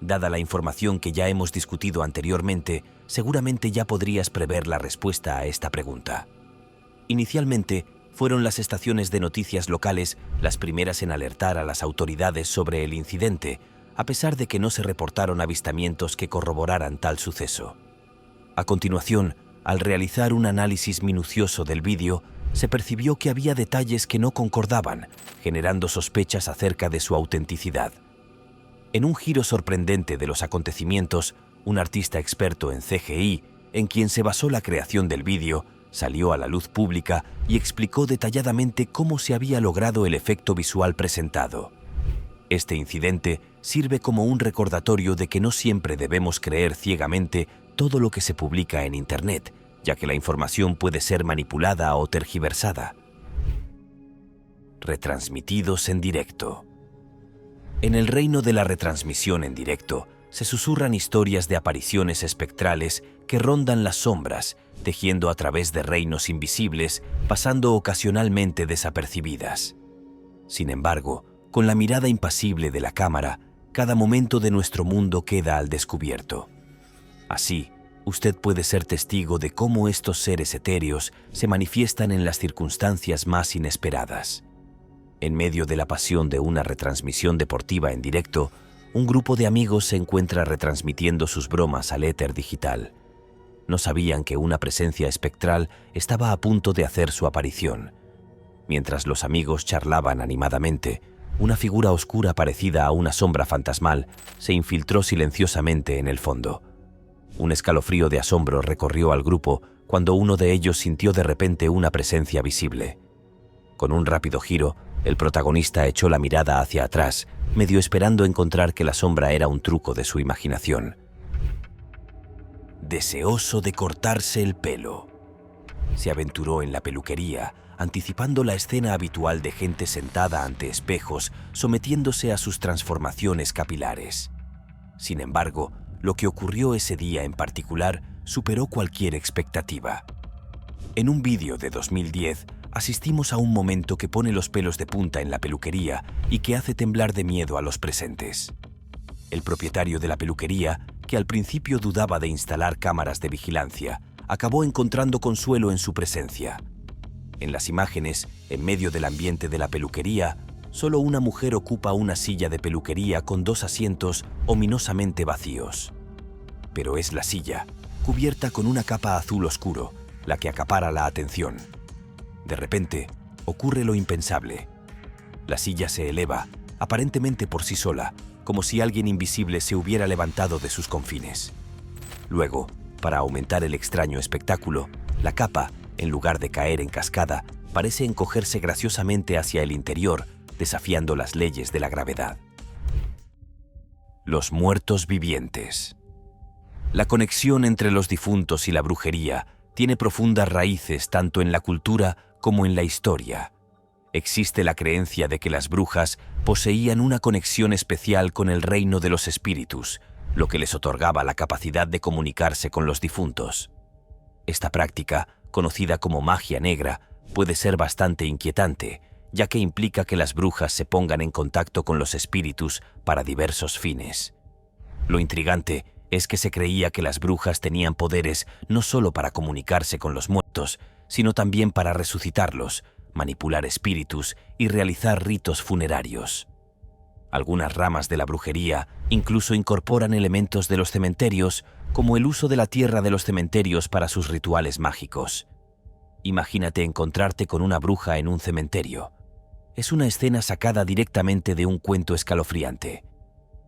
Dada la información que ya hemos discutido anteriormente, seguramente ya podrías prever la respuesta a esta pregunta. Inicialmente, fueron las estaciones de noticias locales las primeras en alertar a las autoridades sobre el incidente, a pesar de que no se reportaron avistamientos que corroboraran tal suceso. A continuación, al realizar un análisis minucioso del vídeo, se percibió que había detalles que no concordaban, generando sospechas acerca de su autenticidad. En un giro sorprendente de los acontecimientos, un artista experto en CGI, en quien se basó la creación del vídeo, salió a la luz pública y explicó detalladamente cómo se había logrado el efecto visual presentado. Este incidente sirve como un recordatorio de que no siempre debemos creer ciegamente todo lo que se publica en Internet, ya que la información puede ser manipulada o tergiversada. Retransmitidos en directo. En el reino de la retransmisión en directo, se susurran historias de apariciones espectrales que rondan las sombras, tejiendo a través de reinos invisibles, pasando ocasionalmente desapercibidas. Sin embargo, con la mirada impasible de la cámara, cada momento de nuestro mundo queda al descubierto. Así, usted puede ser testigo de cómo estos seres etéreos se manifiestan en las circunstancias más inesperadas. En medio de la pasión de una retransmisión deportiva en directo, un grupo de amigos se encuentra retransmitiendo sus bromas al éter digital. No sabían que una presencia espectral estaba a punto de hacer su aparición. Mientras los amigos charlaban animadamente, una figura oscura parecida a una sombra fantasmal se infiltró silenciosamente en el fondo. Un escalofrío de asombro recorrió al grupo cuando uno de ellos sintió de repente una presencia visible. Con un rápido giro, el protagonista echó la mirada hacia atrás, medio esperando encontrar que la sombra era un truco de su imaginación. Deseoso de cortarse el pelo. Se aventuró en la peluquería, anticipando la escena habitual de gente sentada ante espejos, sometiéndose a sus transformaciones capilares. Sin embargo, lo que ocurrió ese día en particular superó cualquier expectativa. En un vídeo de 2010, asistimos a un momento que pone los pelos de punta en la peluquería y que hace temblar de miedo a los presentes. El propietario de la peluquería, que al principio dudaba de instalar cámaras de vigilancia, acabó encontrando consuelo en su presencia. En las imágenes, en medio del ambiente de la peluquería, solo una mujer ocupa una silla de peluquería con 2 asientos ominosamente vacíos. Pero es la silla, cubierta con una capa azul oscuro, la que acapara la atención. De repente, ocurre lo impensable. La silla se eleva, aparentemente por sí sola, como si alguien invisible se hubiera levantado de sus confines. Luego, para aumentar el extraño espectáculo, la capa, en lugar de caer en cascada, parece encogerse graciosamente hacia el interior, desafiando las leyes de la gravedad. Los muertos vivientes. La conexión entre los difuntos y la brujería tiene profundas raíces tanto en la cultura como en la historia. Existe la creencia de que las brujas poseían una conexión especial con el reino de los espíritus, lo que les otorgaba la capacidad de comunicarse con los difuntos. Esta práctica, conocida como magia negra, puede ser bastante inquietante, ya que implica que las brujas se pongan en contacto con los espíritus para diversos fines. Lo intrigante es que se creía que las brujas tenían poderes no solo para comunicarse con los muertos, sino también para resucitarlos, manipular espíritus y realizar ritos funerarios. Algunas ramas de la brujería incluso incorporan elementos de los cementerios, como el uso de la tierra de los cementerios para sus rituales mágicos. Imagínate encontrarte con una bruja en un cementerio. Es una escena sacada directamente de un cuento escalofriante.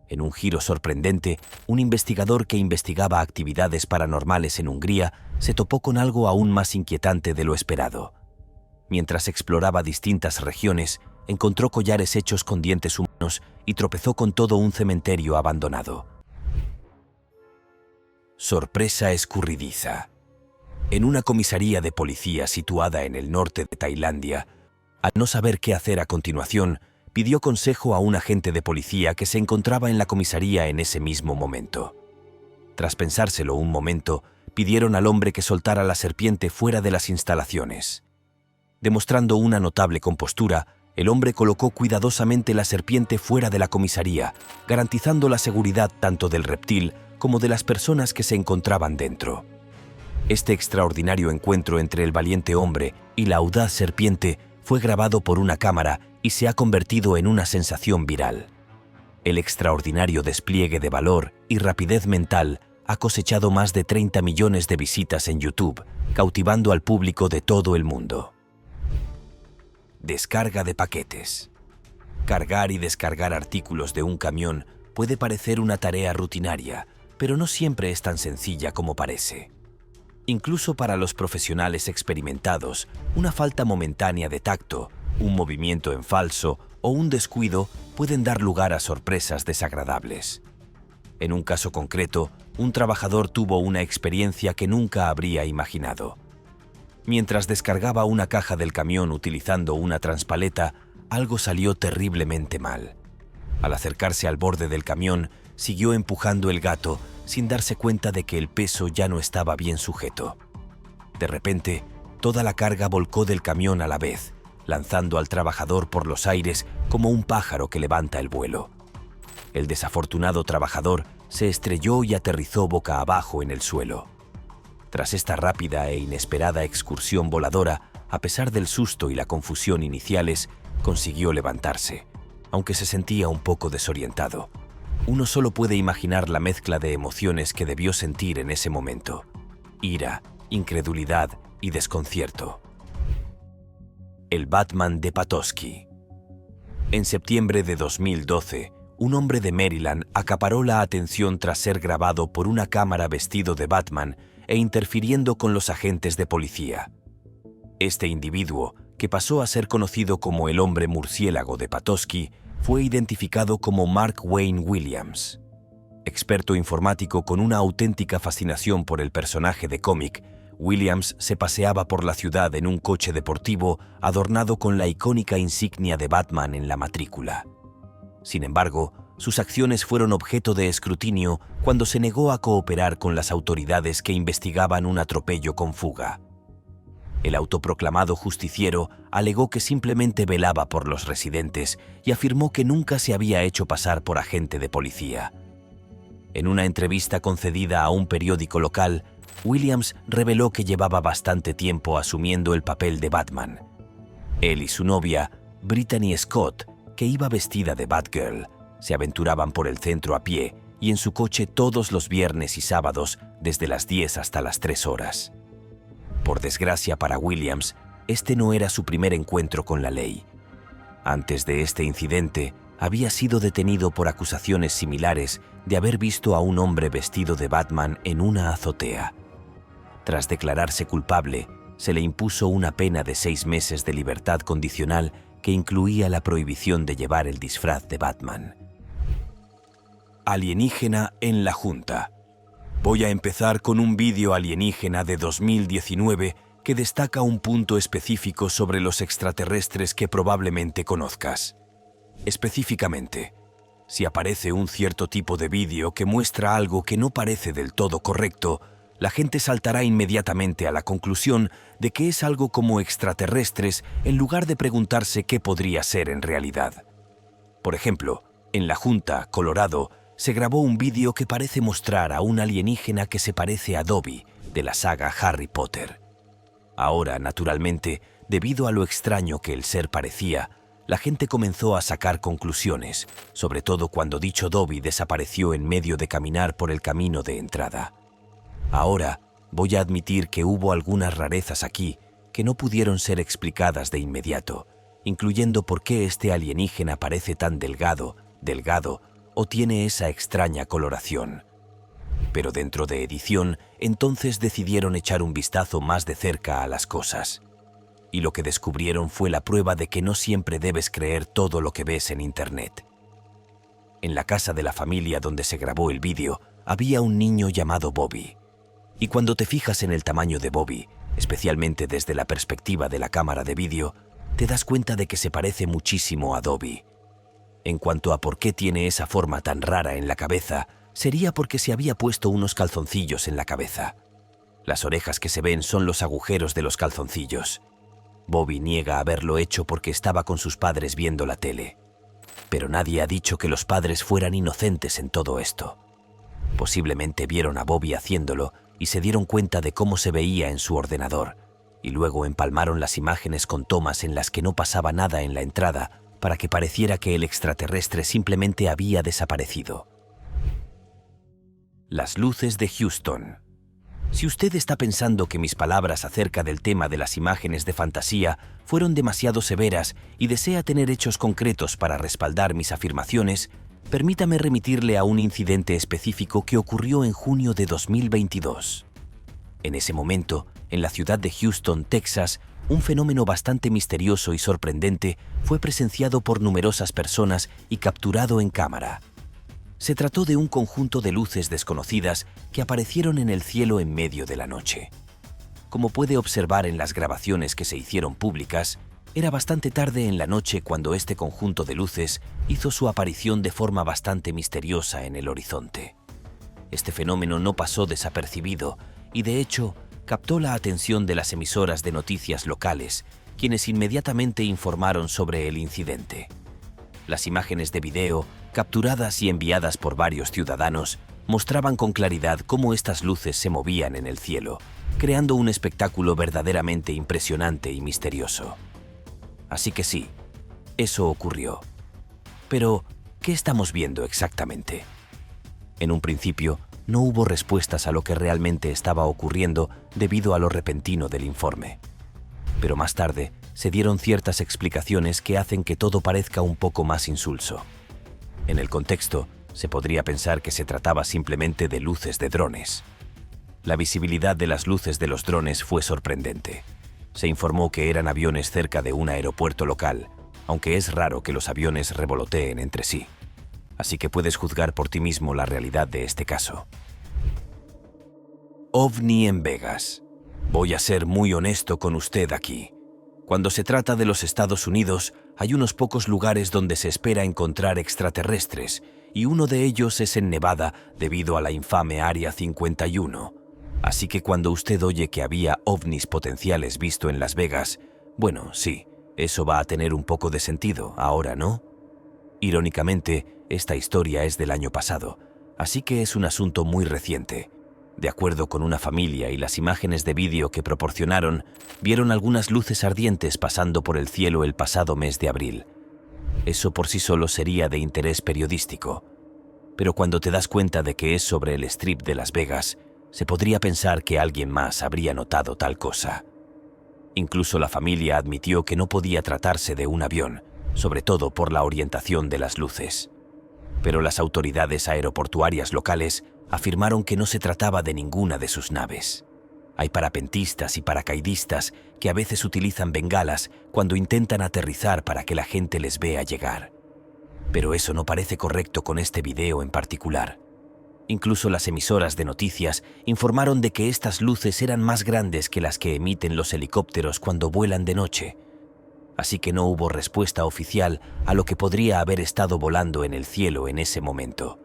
En un giro sorprendente, un investigador que investigaba actividades paranormales en Hungría se topó con algo aún más inquietante de lo esperado. Mientras exploraba distintas regiones, encontró collares hechos con dientes humanos y tropezó con todo un cementerio abandonado. Sorpresa escurridiza. En una comisaría de policía situada en el norte de Tailandia, al no saber qué hacer a continuación, pidió consejo a un agente de policía que se encontraba en la comisaría en ese mismo momento. Tras pensárselo un momento, pidieron al hombre que soltara la serpiente fuera de las instalaciones. Demostrando una notable compostura, el hombre colocó cuidadosamente la serpiente fuera de la comisaría, garantizando la seguridad tanto del reptil como de las personas que se encontraban dentro. Este extraordinario encuentro entre el valiente hombre y la audaz serpiente fue grabado por una cámara y se ha convertido en una sensación viral. El extraordinario despliegue de valor y rapidez mental ha cosechado más de 30 millones de visitas en YouTube, cautivando al público de todo el mundo. Descarga de paquetes. Cargar y descargar artículos de un camión puede parecer una tarea rutinaria, pero no siempre es tan sencilla como parece. Incluso para los profesionales experimentados, una falta momentánea de tacto, un movimiento en falso o un descuido pueden dar lugar a sorpresas desagradables. En un caso concreto, un trabajador tuvo una experiencia que nunca habría imaginado. Mientras descargaba una caja del camión utilizando una transpaleta, algo salió terriblemente mal. Al acercarse al borde del camión, siguió empujando el gato sin darse cuenta de que el peso ya no estaba bien sujeto. De repente, toda la carga volcó del camión a la vez, lanzando al trabajador por los aires como un pájaro que levanta el vuelo. El desafortunado trabajador se estrelló y aterrizó boca abajo en el suelo. Tras esta rápida e inesperada excursión voladora, a pesar del susto y la confusión iniciales, consiguió levantarse, aunque se sentía un poco desorientado. Uno solo puede imaginar la mezcla de emociones que debió sentir en ese momento: ira, incredulidad y desconcierto. El Batman de Petoskey. En septiembre de 2012, un hombre de Maryland acaparó la atención tras ser grabado por una cámara vestido de Batman e interfiriendo con los agentes de policía. Este individuo, que pasó a ser conocido como el hombre murciélago de Petoskey, fue identificado como Mark Wayne Williams. Experto informático con una auténtica fascinación por el personaje de cómic, Williams se paseaba por la ciudad en un coche deportivo adornado con la icónica insignia de Batman en la matrícula. Sin embargo, sus acciones fueron objeto de escrutinio cuando se negó a cooperar con las autoridades que investigaban un atropello con fuga. El autoproclamado justiciero alegó que simplemente velaba por los residentes y afirmó que nunca se había hecho pasar por agente de policía. En una entrevista concedida a un periódico local, Williams reveló que llevaba bastante tiempo asumiendo el papel de Batman. Él y su novia, Brittany Scott, que iba vestida de Batgirl, se aventuraban por el centro a pie y en su coche todos los viernes y sábados desde las 10 hasta las 3 horas. Por desgracia para Williams, este no era su primer encuentro con la ley. Antes de este incidente, había sido detenido por acusaciones similares de haber visto a un hombre vestido de Batman en una azotea. Tras declararse culpable, se le impuso una pena de 6 meses de libertad condicional que incluía la prohibición de llevar el disfraz de Batman. Alienígena en la Junta. Voy a empezar con un vídeo alienígena de 2019 que destaca un punto específico sobre los extraterrestres que probablemente conozcas. Específicamente, si aparece un cierto tipo de vídeo que muestra algo que no parece del todo correcto, la gente saltará inmediatamente a la conclusión de que es algo como extraterrestres en lugar de preguntarse qué podría ser en realidad. Por ejemplo, en La Junta, Colorado, se grabó un vídeo que parece mostrar a un alienígena que se parece a Dobby, de la saga Harry Potter. Ahora, naturalmente, debido a lo extraño que el ser parecía, la gente comenzó a sacar conclusiones, sobre todo cuando dicho Dobby desapareció en medio de caminar por el camino de entrada. Ahora, voy a admitir que hubo algunas rarezas aquí que no pudieron ser explicadas de inmediato, incluyendo por qué este alienígena parece tan delgado o tiene esa extraña coloración. Pero dentro de edición, entonces decidieron echar un vistazo más de cerca a las cosas. Y lo que descubrieron fue la prueba de que no siempre debes creer todo lo que ves en Internet. En la casa de la familia donde se grabó el vídeo, había un niño llamado Bobby. Y cuando te fijas en el tamaño de Bobby, especialmente desde la perspectiva de la cámara de vídeo, te das cuenta de que se parece muchísimo a Dobby. En cuanto a por qué tiene esa forma tan rara en la cabeza, sería porque se había puesto unos calzoncillos en la cabeza. Las orejas que se ven son los agujeros de los calzoncillos. Bobby niega haberlo hecho porque estaba con sus padres viendo la tele. Pero nadie ha dicho que los padres fueran inocentes en todo esto. Posiblemente vieron a Bobby haciéndolo y se dieron cuenta de cómo se veía en su ordenador, y luego empalmaron las imágenes con tomas en las que no pasaba nada en la entrada para que pareciera que el extraterrestre simplemente había desaparecido. Las luces de Houston. Si usted está pensando que mis palabras acerca del tema de las imágenes de fantasía fueron demasiado severas y desea tener hechos concretos para respaldar mis afirmaciones, permítame remitirle a un incidente específico que ocurrió en junio de 2022. En ese momento, en la ciudad de Houston, Texas, un fenómeno bastante misterioso y sorprendente fue presenciado por numerosas personas y capturado en cámara. Se trató de un conjunto de luces desconocidas que aparecieron en el cielo en medio de la noche. Como puede observar en las grabaciones que se hicieron públicas, era bastante tarde en la noche cuando este conjunto de luces hizo su aparición de forma bastante misteriosa en el horizonte. Este fenómeno no pasó desapercibido y, de hecho, captó la atención de las emisoras de noticias locales, quienes inmediatamente informaron sobre el incidente. Las imágenes de video, capturadas y enviadas por varios ciudadanos, mostraban con claridad cómo estas luces se movían en el cielo, creando un espectáculo verdaderamente impresionante y misterioso. Así que sí, eso ocurrió. Pero, ¿qué estamos viendo exactamente? En un principio, no hubo respuestas a lo que realmente estaba ocurriendo debido a lo repentino del informe. Pero más tarde, se dieron ciertas explicaciones que hacen que todo parezca un poco más insulso. En el contexto, se podría pensar que se trataba simplemente de luces de drones. La visibilidad de las luces de los drones fue sorprendente. Se informó que eran aviones cerca de un aeropuerto local, aunque es raro que los aviones revoloteen entre sí. Así que puedes juzgar por ti mismo la realidad de este caso. OVNI en Vegas. Voy a ser muy honesto con usted aquí. Cuando se trata de los Estados Unidos, hay unos pocos lugares donde se espera encontrar extraterrestres, y uno de ellos es en Nevada debido a la infame Área 51. Así que cuando usted oye que había ovnis potenciales visto en Las Vegas, bueno, sí, eso va a tener un poco de sentido, ahora, ¿no? Irónicamente, esta historia es del año pasado, así que es un asunto muy reciente. De acuerdo con una familia y las imágenes de vídeo que proporcionaron, vieron algunas luces ardientes pasando por el cielo el pasado mes de abril. Eso por sí solo sería de interés periodístico. Pero cuando te das cuenta de que es sobre el Strip de Las Vegas, se podría pensar que alguien más habría notado tal cosa. Incluso la familia admitió que no podía tratarse de un avión, sobre todo por la orientación de las luces. Pero las autoridades aeroportuarias locales afirmaron que no se trataba de ninguna de sus naves. Hay parapentistas y paracaidistas que a veces utilizan bengalas cuando intentan aterrizar para que la gente les vea llegar. Pero eso no parece correcto con este video en particular. Incluso las emisoras de noticias informaron de que estas luces eran más grandes que las que emiten los helicópteros cuando vuelan de noche. Así que no hubo respuesta oficial a lo que podría haber estado volando en el cielo en ese momento.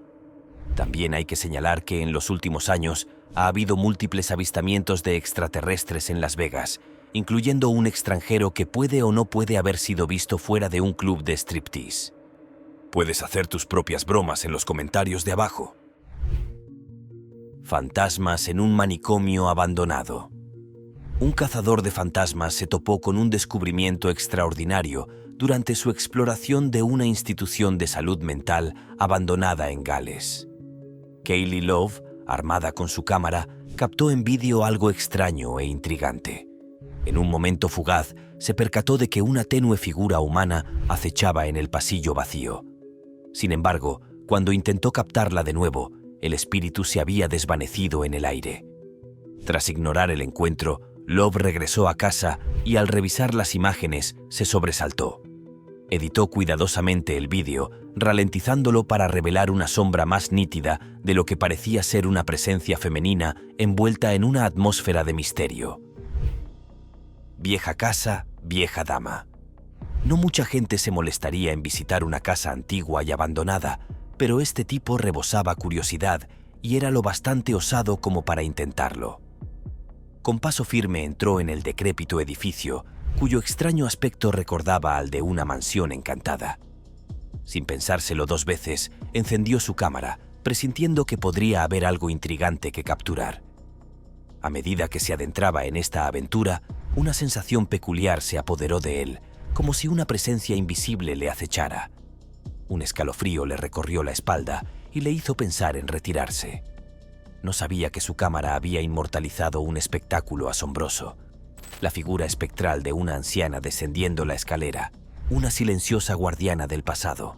También hay que señalar que en los últimos años ha habido múltiples avistamientos de extraterrestres en Las Vegas, incluyendo un extranjero que puede o no puede haber sido visto fuera de un club de striptease. Puedes hacer tus propias bromas en los comentarios de abajo. Fantasmas en un manicomio abandonado. Un cazador de fantasmas se topó con un descubrimiento extraordinario durante su exploración de una institución de salud mental abandonada en Gales. Kaylee Love, armada con su cámara, captó en vídeo algo extraño e intrigante. En un momento fugaz, se percató de que una tenue figura humana acechaba en el pasillo vacío. Sin embargo, cuando intentó captarla de nuevo, el espíritu se había desvanecido en el aire. Tras ignorar el encuentro, Love regresó a casa y al revisar las imágenes se sobresaltó. Editó cuidadosamente el vídeo, ralentizándolo para revelar una sombra más nítida de lo que parecía ser una presencia femenina envuelta en una atmósfera de misterio. Vieja casa, vieja dama. No mucha gente se molestaría en visitar una casa antigua y abandonada, pero este tipo rebosaba curiosidad y era lo bastante osado como para intentarlo. Con paso firme entró en el decrépito edificio, cuyo extraño aspecto recordaba al de una mansión encantada. Sin pensárselo dos veces, encendió su cámara, presintiendo que podría haber algo intrigante que capturar. A medida que se adentraba en esta aventura, una sensación peculiar se apoderó de él, como si una presencia invisible le acechara. Un escalofrío le recorrió la espalda y le hizo pensar en retirarse. No sabía que su cámara había inmortalizado un espectáculo asombroso. La figura espectral de una anciana descendiendo la escalera, una silenciosa guardiana del pasado.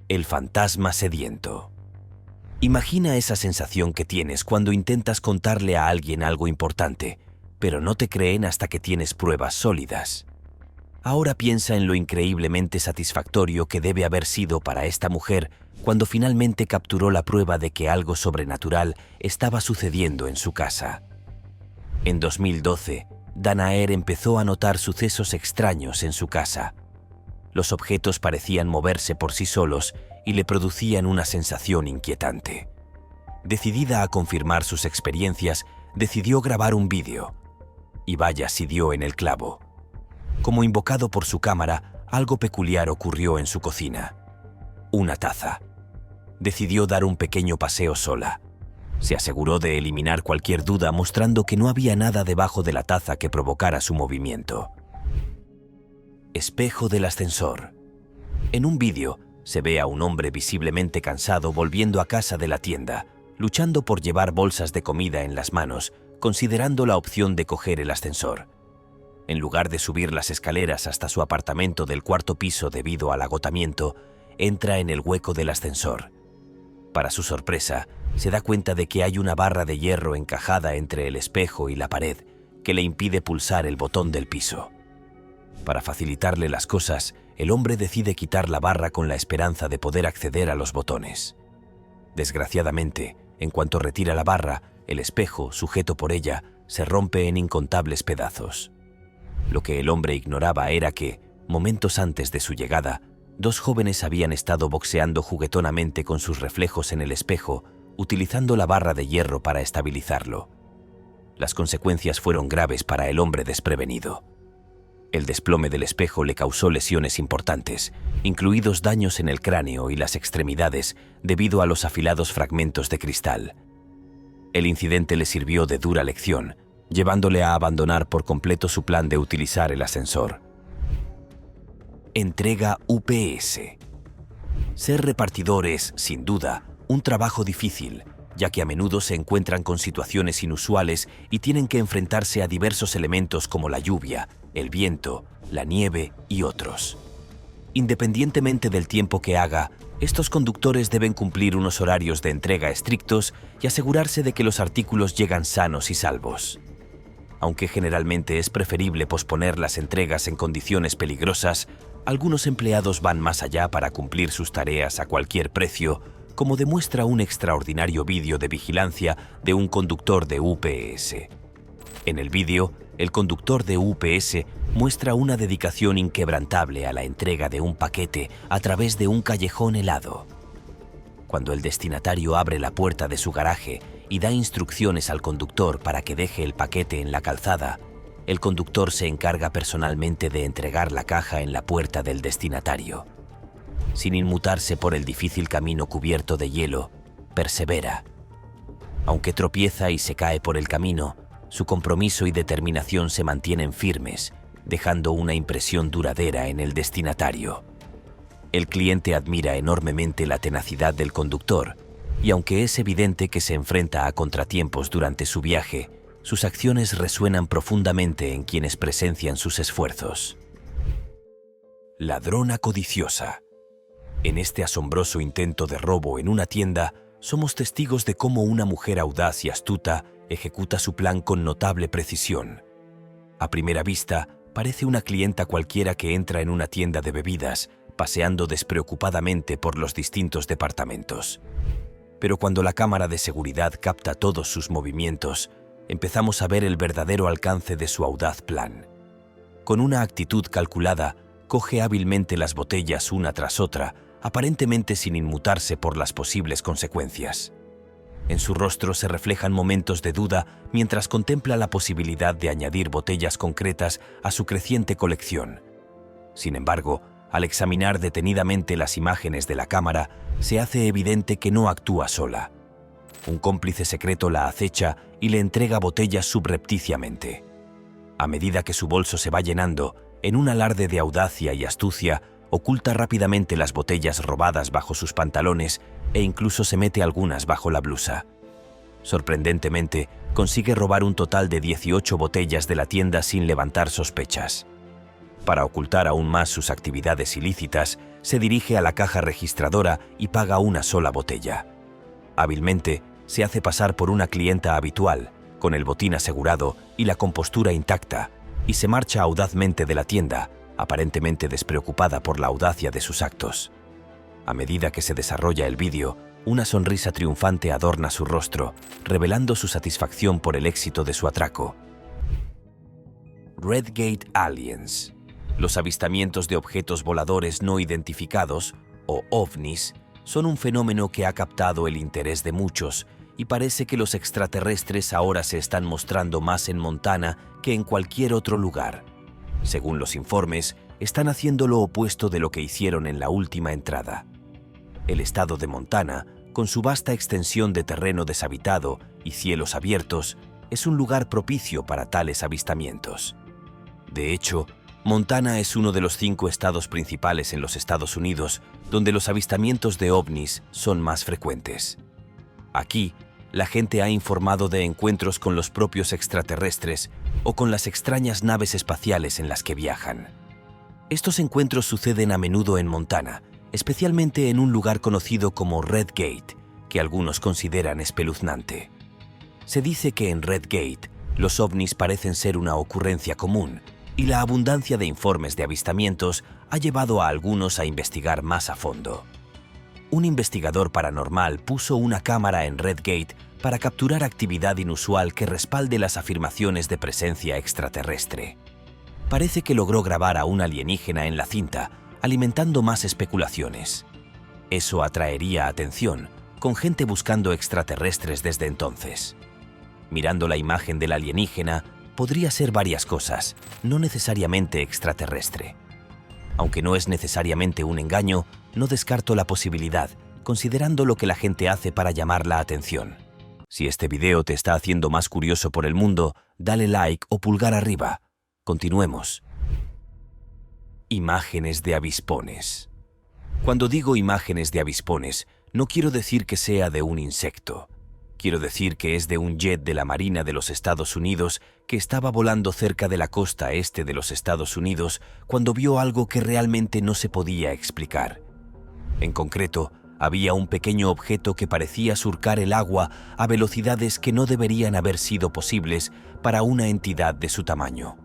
El fantasma sediento. Imagina esa sensación que tienes cuando intentas contarle a alguien algo importante, pero no te creen hasta que tienes pruebas sólidas. Ahora piensa en lo increíblemente satisfactorio que debe haber sido para esta mujer cuando finalmente capturó la prueba de que algo sobrenatural estaba sucediendo en su casa. En 2012, Danaher empezó a notar sucesos extraños en su casa. Los objetos parecían moverse por sí solos y le producían una sensación inquietante. Decidida a confirmar sus experiencias, decidió grabar un vídeo. Y vaya si dio en el clavo. Como invocado por su cámara, algo peculiar ocurrió en su cocina. Una taza. Decidió dar un pequeño paseo sola. Se aseguró de eliminar cualquier duda mostrando que no había nada debajo de la taza que provocara su movimiento. Espejo del ascensor. En un vídeo, se ve a un hombre visiblemente cansado volviendo a casa de la tienda, luchando por llevar bolsas de comida en las manos, considerando la opción de coger el ascensor. En lugar de subir las escaleras hasta su apartamento del cuarto piso debido al agotamiento, entra en el hueco del ascensor. Para su sorpresa, se da cuenta de que hay una barra de hierro encajada entre el espejo y la pared que le impide pulsar el botón del piso. Para facilitarle las cosas, el hombre decide quitar la barra con la esperanza de poder acceder a los botones. Desgraciadamente, en cuanto retira la barra, el espejo, sujeto por ella, se rompe en incontables pedazos. Lo que el hombre ignoraba era que, momentos antes de su llegada, dos jóvenes habían estado boxeando juguetonamente con sus reflejos en el espejo, utilizando la barra de hierro para estabilizarlo. Las consecuencias fueron graves para el hombre desprevenido. El desplome del espejo le causó lesiones importantes, incluidos daños en el cráneo y las extremidades debido a los afilados fragmentos de cristal. El incidente le sirvió de dura lección, llevándole a abandonar por completo su plan de utilizar el ascensor. Entrega UPS. Ser repartidor es, sin duda, un trabajo difícil, ya que a menudo se encuentran con situaciones inusuales y tienen que enfrentarse a diversos elementos como la lluvia, el viento, la nieve y otros. Independientemente del tiempo que haga, estos conductores deben cumplir unos horarios de entrega estrictos y asegurarse de que los artículos llegan sanos y salvos. Aunque generalmente es preferible posponer las entregas en condiciones peligrosas, algunos empleados van más allá para cumplir sus tareas a cualquier precio, como demuestra un extraordinario vídeo de vigilancia de un conductor de UPS. En el vídeo, el conductor de UPS muestra una dedicación inquebrantable a la entrega de un paquete a través de un callejón helado. Cuando el destinatario abre la puerta de su garaje y da instrucciones al conductor para que deje el paquete en la calzada, el conductor se encarga personalmente de entregar la caja en la puerta del destinatario. Sin inmutarse por el difícil camino cubierto de hielo, persevera. Aunque tropieza y se cae por el camino, su compromiso y determinación se mantienen firmes, dejando una impresión duradera en el destinatario. El cliente admira enormemente la tenacidad del conductor Y aunque es evidente que se enfrenta a contratiempos durante su viaje, sus acciones resuenan profundamente en quienes presencian sus esfuerzos. Ladrona codiciosa. En este asombroso intento de robo en una tienda, somos testigos de cómo una mujer audaz y astuta ejecuta su plan con notable precisión. A primera vista, parece una clienta cualquiera que entra en una tienda de bebidas, paseando despreocupadamente por los distintos departamentos. Pero cuando la cámara de seguridad capta todos sus movimientos, empezamos a ver el verdadero alcance de su audaz plan. Con una actitud calculada, coge hábilmente las botellas una tras otra, aparentemente sin inmutarse por las posibles consecuencias. En su rostro se reflejan momentos de duda mientras contempla la posibilidad de añadir botellas concretas a su creciente colección. Sin embargo, al examinar detenidamente las imágenes de la cámara, se hace evidente que no actúa sola. Un cómplice secreto la acecha y le entrega botellas subrepticiamente. A medida que su bolso se va llenando, en un alarde de audacia y astucia, oculta rápidamente las botellas robadas bajo sus pantalones e incluso se mete algunas bajo la blusa. Sorprendentemente, consigue robar un total de 18 botellas de la tienda sin levantar sospechas. Para ocultar aún más sus actividades ilícitas, se dirige a la caja registradora y paga una sola botella. Hábilmente, se hace pasar por una clienta habitual, con el botín asegurado y la compostura intacta, y se marcha audazmente de la tienda, aparentemente despreocupada por la audacia de sus actos. A medida que se desarrolla el vídeo, una sonrisa triunfante adorna su rostro, revelando su satisfacción por el éxito de su atraco. Redgate Aliens. Los avistamientos de objetos voladores no identificados, o OVNIs, son un fenómeno que ha captado el interés de muchos, y parece que los extraterrestres ahora se están mostrando más en Montana que en cualquier otro lugar. Según los informes, están haciendo lo opuesto de lo que hicieron en la última entrada. El estado de Montana, con su vasta extensión de terreno deshabitado y cielos abiertos, es un lugar propicio para tales avistamientos. De hecho, Montana es uno de los 5 estados principales en los Estados Unidos donde los avistamientos de ovnis son más frecuentes. Aquí, la gente ha informado de encuentros con los propios extraterrestres o con las extrañas naves espaciales en las que viajan. Estos encuentros suceden a menudo en Montana, especialmente en un lugar conocido como Red Gate, que algunos consideran espeluznante. Se dice que en Red Gate, los ovnis parecen ser una ocurrencia común, y la abundancia de informes de avistamientos ha llevado a algunos a investigar más a fondo. Un investigador paranormal puso una cámara en Red Gate para capturar actividad inusual que respalde las afirmaciones de presencia extraterrestre. Parece que logró grabar a un alienígena en la cinta, alimentando más especulaciones. Eso atraería atención, con gente buscando extraterrestres desde entonces. Mirando la imagen del alienígena, podría ser varias cosas, no necesariamente extraterrestre. Aunque no es necesariamente un engaño, no descarto la posibilidad, considerando lo que la gente hace para llamar la atención. Si este video te está haciendo más curioso por el mundo, dale like o pulgar arriba. Continuemos. Imágenes de avispones. Cuando digo imágenes de avispones, no quiero decir que sea de un insecto. Quiero decir que es de un jet de la Marina de los Estados Unidos que estaba volando cerca de la costa este de los Estados Unidos cuando vio algo que realmente no se podía explicar. En concreto, había un pequeño objeto que parecía surcar el agua a velocidades que no deberían haber sido posibles para una entidad de su tamaño.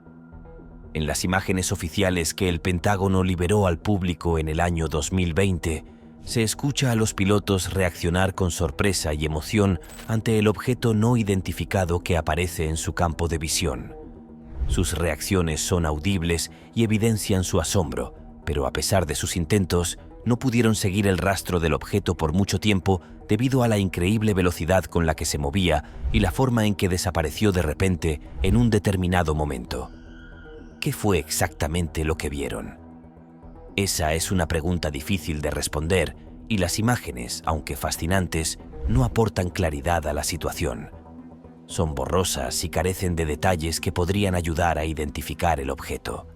En las imágenes oficiales que el Pentágono liberó al público en el año 2020, se escucha a los pilotos reaccionar con sorpresa y emoción ante el objeto no identificado que aparece en su campo de visión. Sus reacciones son audibles y evidencian su asombro, pero a pesar de sus intentos, no pudieron seguir el rastro del objeto por mucho tiempo debido a la increíble velocidad con la que se movía y la forma en que desapareció de repente en un determinado momento. ¿Qué fue exactamente lo que vieron? Esa es una pregunta difícil de responder y las imágenes, aunque fascinantes, no aportan claridad a la situación. Son borrosas y carecen de detalles que podrían ayudar a identificar el objeto.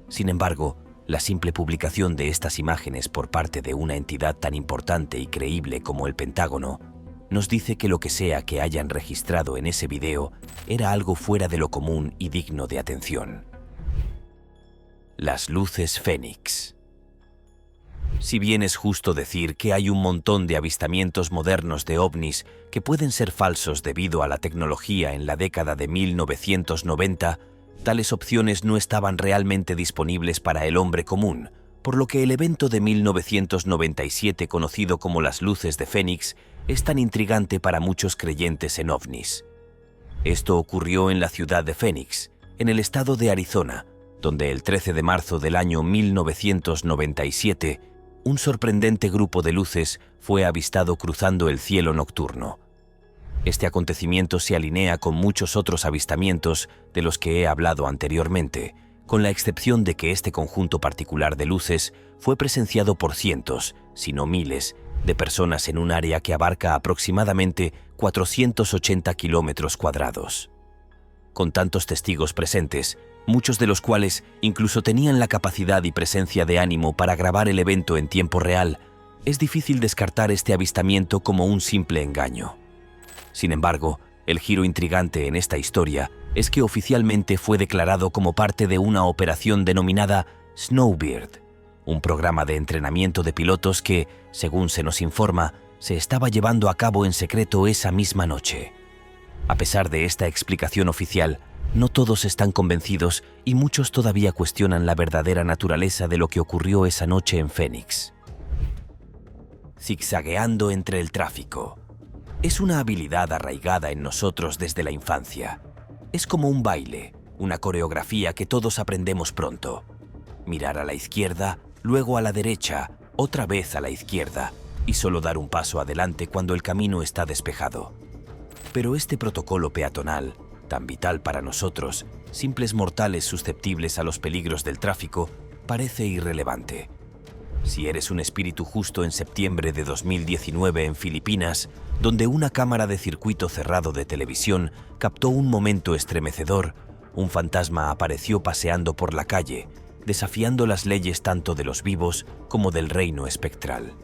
Sin embargo, La simple publicación de estas imágenes por parte de una entidad tan importante y creíble como el Pentágono nos dice que lo que sea que hayan registrado en ese video era algo fuera de lo común y digno de atención. Las luces Fénix. Si bien es justo decir que hay un montón de avistamientos modernos de ovnis que pueden ser falsos debido a la tecnología en la década de 1990, tales opciones no estaban realmente disponibles para el hombre común, por lo que el evento de 1997 conocido como las luces de Fénix es tan intrigante para muchos creyentes en ovnis. Esto ocurrió en la ciudad de Phoenix, en el estado de Arizona, donde el 13 de marzo del año 1997, un sorprendente grupo de luces fue avistado cruzando el cielo nocturno. Este acontecimiento se alinea con muchos otros avistamientos de los que he hablado anteriormente, con la excepción de que este conjunto particular de luces fue presenciado por cientos, si no miles, de personas en un área que abarca aproximadamente 480 kilómetros cuadrados. Con tantos testigos presentes, muchos de los cuales incluso tenían la capacidad y presencia de ánimo para grabar el evento en tiempo real, es difícil descartar este avistamiento como un simple engaño. Sin embargo, el giro intrigante en esta historia es que oficialmente fue declarado como parte de una operación denominada Snowbird, un programa de entrenamiento de pilotos que, según se nos informa, se estaba llevando a cabo en secreto esa misma noche. A pesar de esta explicación oficial, no todos están convencidos y muchos todavía cuestionan la verdadera naturaleza de lo que ocurrió esa noche en Phoenix. Zigzagueando entre el tráfico. Es una habilidad arraigada en nosotros desde la infancia. Es como un baile, una coreografía que todos aprendemos pronto. Mirar a la izquierda, luego a la derecha, otra vez a la izquierda, y solo dar un paso adelante cuando el camino está despejado. Pero este protocolo peatonal, tan vital para nosotros, simples mortales susceptibles a los peligros del tráfico, parece irrelevante. Si eres un espíritu justo en septiembre de 2019 en Filipinas, donde una cámara de circuito cerrado de televisión captó un momento estremecedor, un fantasma apareció paseando por la calle, desafiando las leyes tanto de los vivos como del reino espectral.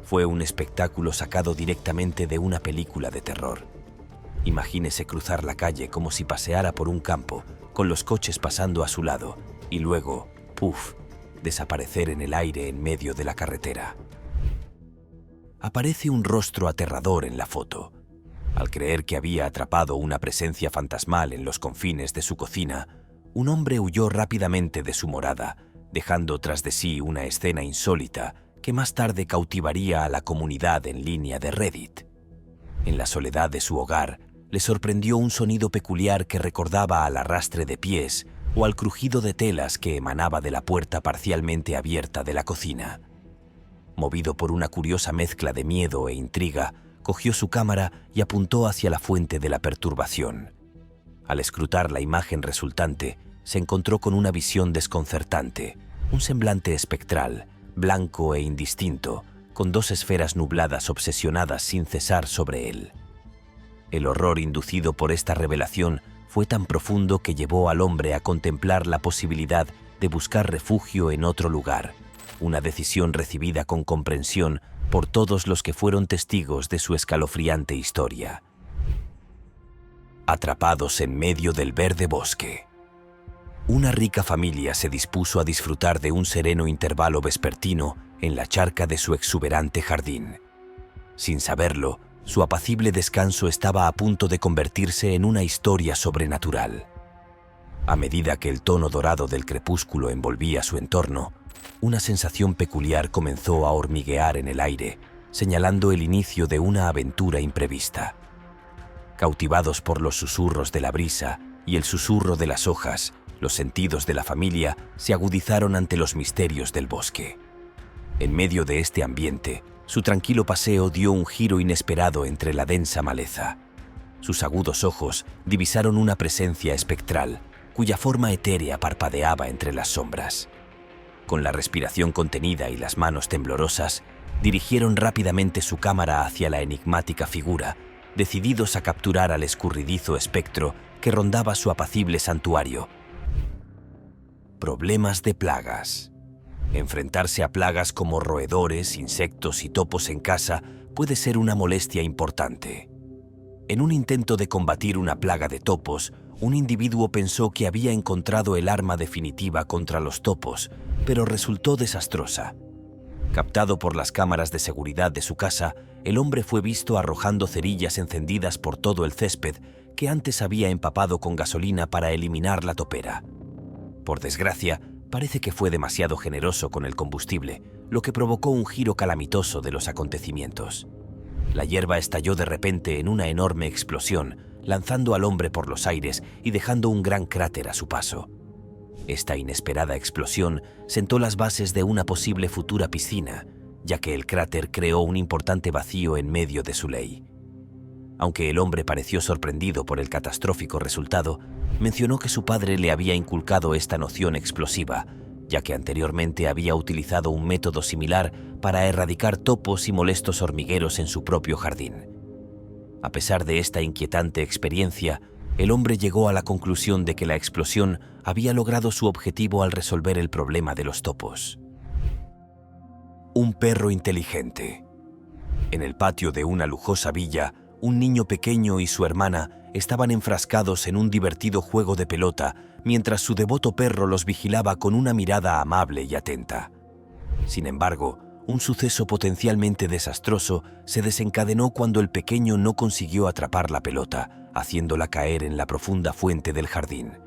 Fue un espectáculo sacado directamente de una película de terror. Imagínese cruzar la calle como si paseara por un campo, con los coches pasando a su lado, y luego, ¡puf!, desaparecer en el aire en medio de la carretera. Aparece un rostro aterrador en la foto. Al creer que había atrapado una presencia fantasmal en los confines de su cocina, un hombre huyó rápidamente de su morada, dejando tras de sí una escena insólita que más tarde cautivaría a la comunidad en línea de Reddit. En la soledad de su hogar, le sorprendió un sonido peculiar que recordaba al arrastre de pies o al crujido de telas que emanaba de la puerta parcialmente abierta de la cocina. Movido por una curiosa mezcla de miedo e intriga, cogió su cámara y apuntó hacia la fuente de la perturbación. Al escrutar la imagen resultante, se encontró con una visión desconcertante, un semblante espectral, blanco e indistinto, con dos esferas nubladas obsesionadas sin cesar sobre él. El horror inducido por esta revelación fue tan profundo que llevó al hombre a contemplar la posibilidad de buscar refugio en otro lugar, una decisión recibida con comprensión por todos los que fueron testigos de su escalofriante historia. Atrapados en medio del verde bosque. Una rica familia se dispuso a disfrutar de un sereno intervalo vespertino en la charca de su exuberante jardín. Sin saberlo, su apacible descanso estaba a punto de convertirse en una historia sobrenatural. A medida que el tono dorado del crepúsculo envolvía su entorno, una sensación peculiar comenzó a hormiguear en el aire, señalando el inicio de una aventura imprevista. Cautivados por los susurros de la brisa y el susurro de las hojas, los sentidos de la familia se agudizaron ante los misterios del bosque. En medio de este ambiente, su tranquilo paseo dio un giro inesperado entre la densa maleza. Sus agudos ojos divisaron una presencia espectral, cuya forma etérea parpadeaba entre las sombras. Con la respiración contenida y las manos temblorosas, dirigieron rápidamente su cámara hacia la enigmática figura, decididos a capturar al escurridizo espectro que rondaba su apacible santuario. Problemas de plagas. Enfrentarse a plagas como roedores, insectos y topos en casa puede ser una molestia importante. En un intento de combatir una plaga de topos, un individuo pensó que había encontrado el arma definitiva contra los topos, pero resultó desastrosa. Captado por las cámaras de seguridad de su casa, el hombre fue visto arrojando cerillas encendidas por todo el césped que antes había empapado con gasolina para eliminar la topera. Por desgracia, parece que fue demasiado generoso con el combustible, lo que provocó un giro calamitoso de los acontecimientos. La hierba estalló de repente en una enorme explosión, lanzando al hombre por los aires y dejando un gran cráter a su paso. Esta inesperada explosión sentó las bases de una posible futura piscina, ya que el cráter creó un importante vacío en medio de su ley. Aunque el hombre pareció sorprendido por el catastrófico resultado, mencionó que su padre le había inculcado esta noción explosiva, ya que anteriormente había utilizado un método similar para erradicar topos y molestos hormigueros en su propio jardín. A pesar de esta inquietante experiencia, el hombre llegó a la conclusión de que la explosión había logrado su objetivo al resolver el problema de los topos. Un perro inteligente. En el patio de una lujosa villa, un niño pequeño y su hermana estaban enfrascados en un divertido juego de pelota, mientras su devoto perro los vigilaba con una mirada amable y atenta. Sin embargo, un suceso potencialmente desastroso se desencadenó cuando el pequeño no consiguió atrapar la pelota, haciéndola caer en la profunda fuente del jardín.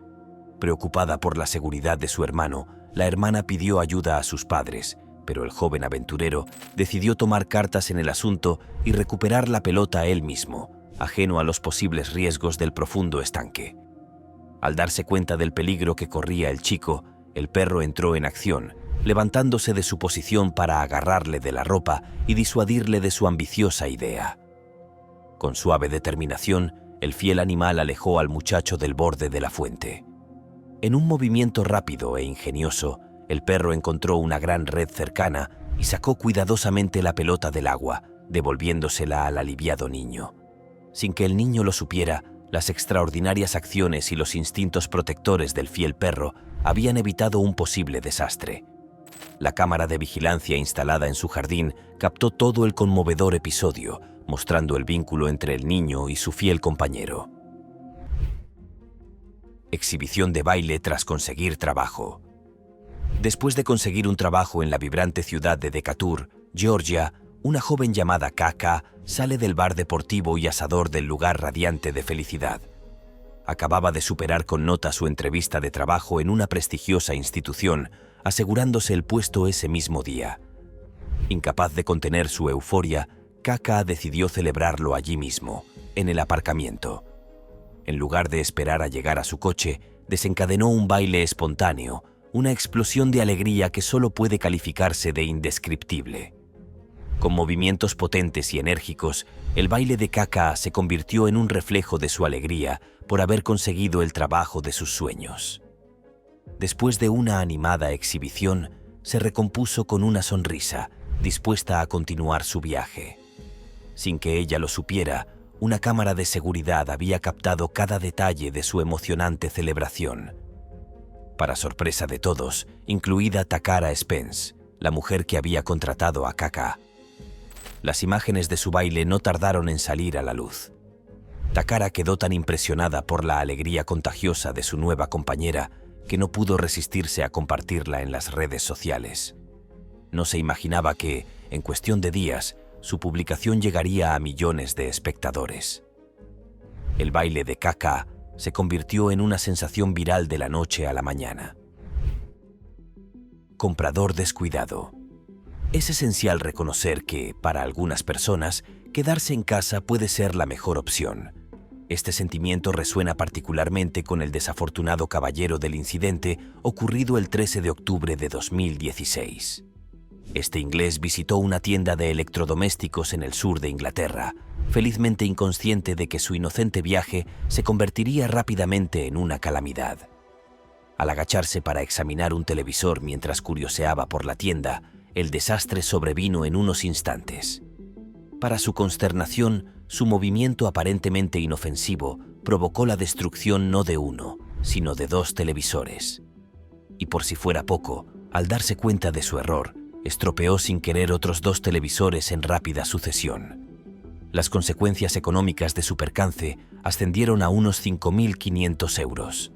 Preocupada por la seguridad de su hermano, la hermana pidió ayuda a sus padres, pero el joven aventurero decidió tomar cartas en el asunto y recuperar la pelota él mismo, ajeno a los posibles riesgos del profundo estanque. Al darse cuenta del peligro que corría el chico, el perro entró en acción, levantándose de su posición para agarrarle de la ropa y disuadirle de su ambiciosa idea. Con suave determinación, el fiel animal alejó al muchacho del borde de la fuente. En un movimiento rápido e ingenioso, el perro encontró una gran red cercana y sacó cuidadosamente la pelota del agua, devolviéndosela al aliviado niño. Sin que el niño lo supiera, las extraordinarias acciones y los instintos protectores del fiel perro habían evitado un posible desastre. La cámara de vigilancia instalada en su jardín captó todo el conmovedor episodio, mostrando el vínculo entre el niño y su fiel compañero. Exhibición de baile tras conseguir trabajo. Después de conseguir un trabajo en la vibrante ciudad de Decatur, Georgia, una joven llamada Kaka sale del bar deportivo y asador del lugar radiante de felicidad. Acababa de superar con nota su entrevista de trabajo en una prestigiosa institución, asegurándose el puesto ese mismo día. Incapaz de contener su euforia, Kaka decidió celebrarlo allí mismo, en el aparcamiento. En lugar de esperar a llegar a su coche, desencadenó un baile espontáneo, una explosión de alegría que solo puede calificarse de indescriptible. Con movimientos potentes y enérgicos, el baile de Kaka se convirtió en un reflejo de su alegría por haber conseguido el trabajo de sus sueños. Después de una animada exhibición, se recompuso con una sonrisa, dispuesta a continuar su viaje. Sin que ella lo supiera, una cámara de seguridad había captado cada detalle de su emocionante celebración. Para sorpresa de todos, incluida Takara Spence, la mujer que había contratado a Kaka. Las imágenes de su baile no tardaron en salir a la luz. Takara quedó tan impresionada por la alegría contagiosa de su nueva compañera que no pudo resistirse a compartirla en las redes sociales. No se imaginaba que, en cuestión de días, su publicación llegaría a millones de espectadores. El baile de Kaka se convirtió en una sensación viral de la noche a la mañana. Comprador descuidado. Es esencial reconocer que, para algunas personas, quedarse en casa puede ser la mejor opción. Este sentimiento resuena particularmente con el desafortunado caballero del incidente ocurrido el 13 de octubre de 2016. Este inglés visitó una tienda de electrodomésticos en el sur de Inglaterra, felizmente inconsciente de que su inocente viaje se convertiría rápidamente en una calamidad. Al agacharse para examinar un televisor mientras curioseaba por la tienda, el desastre sobrevino en unos instantes. Para su consternación, su movimiento aparentemente inofensivo provocó la destrucción no de uno, sino de 2 televisores. Y por si fuera poco, Al darse cuenta de su error, estropeó sin querer otros 2 televisores en rápida sucesión. Las consecuencias económicas de su percance ascendieron a unos 5.500 euros.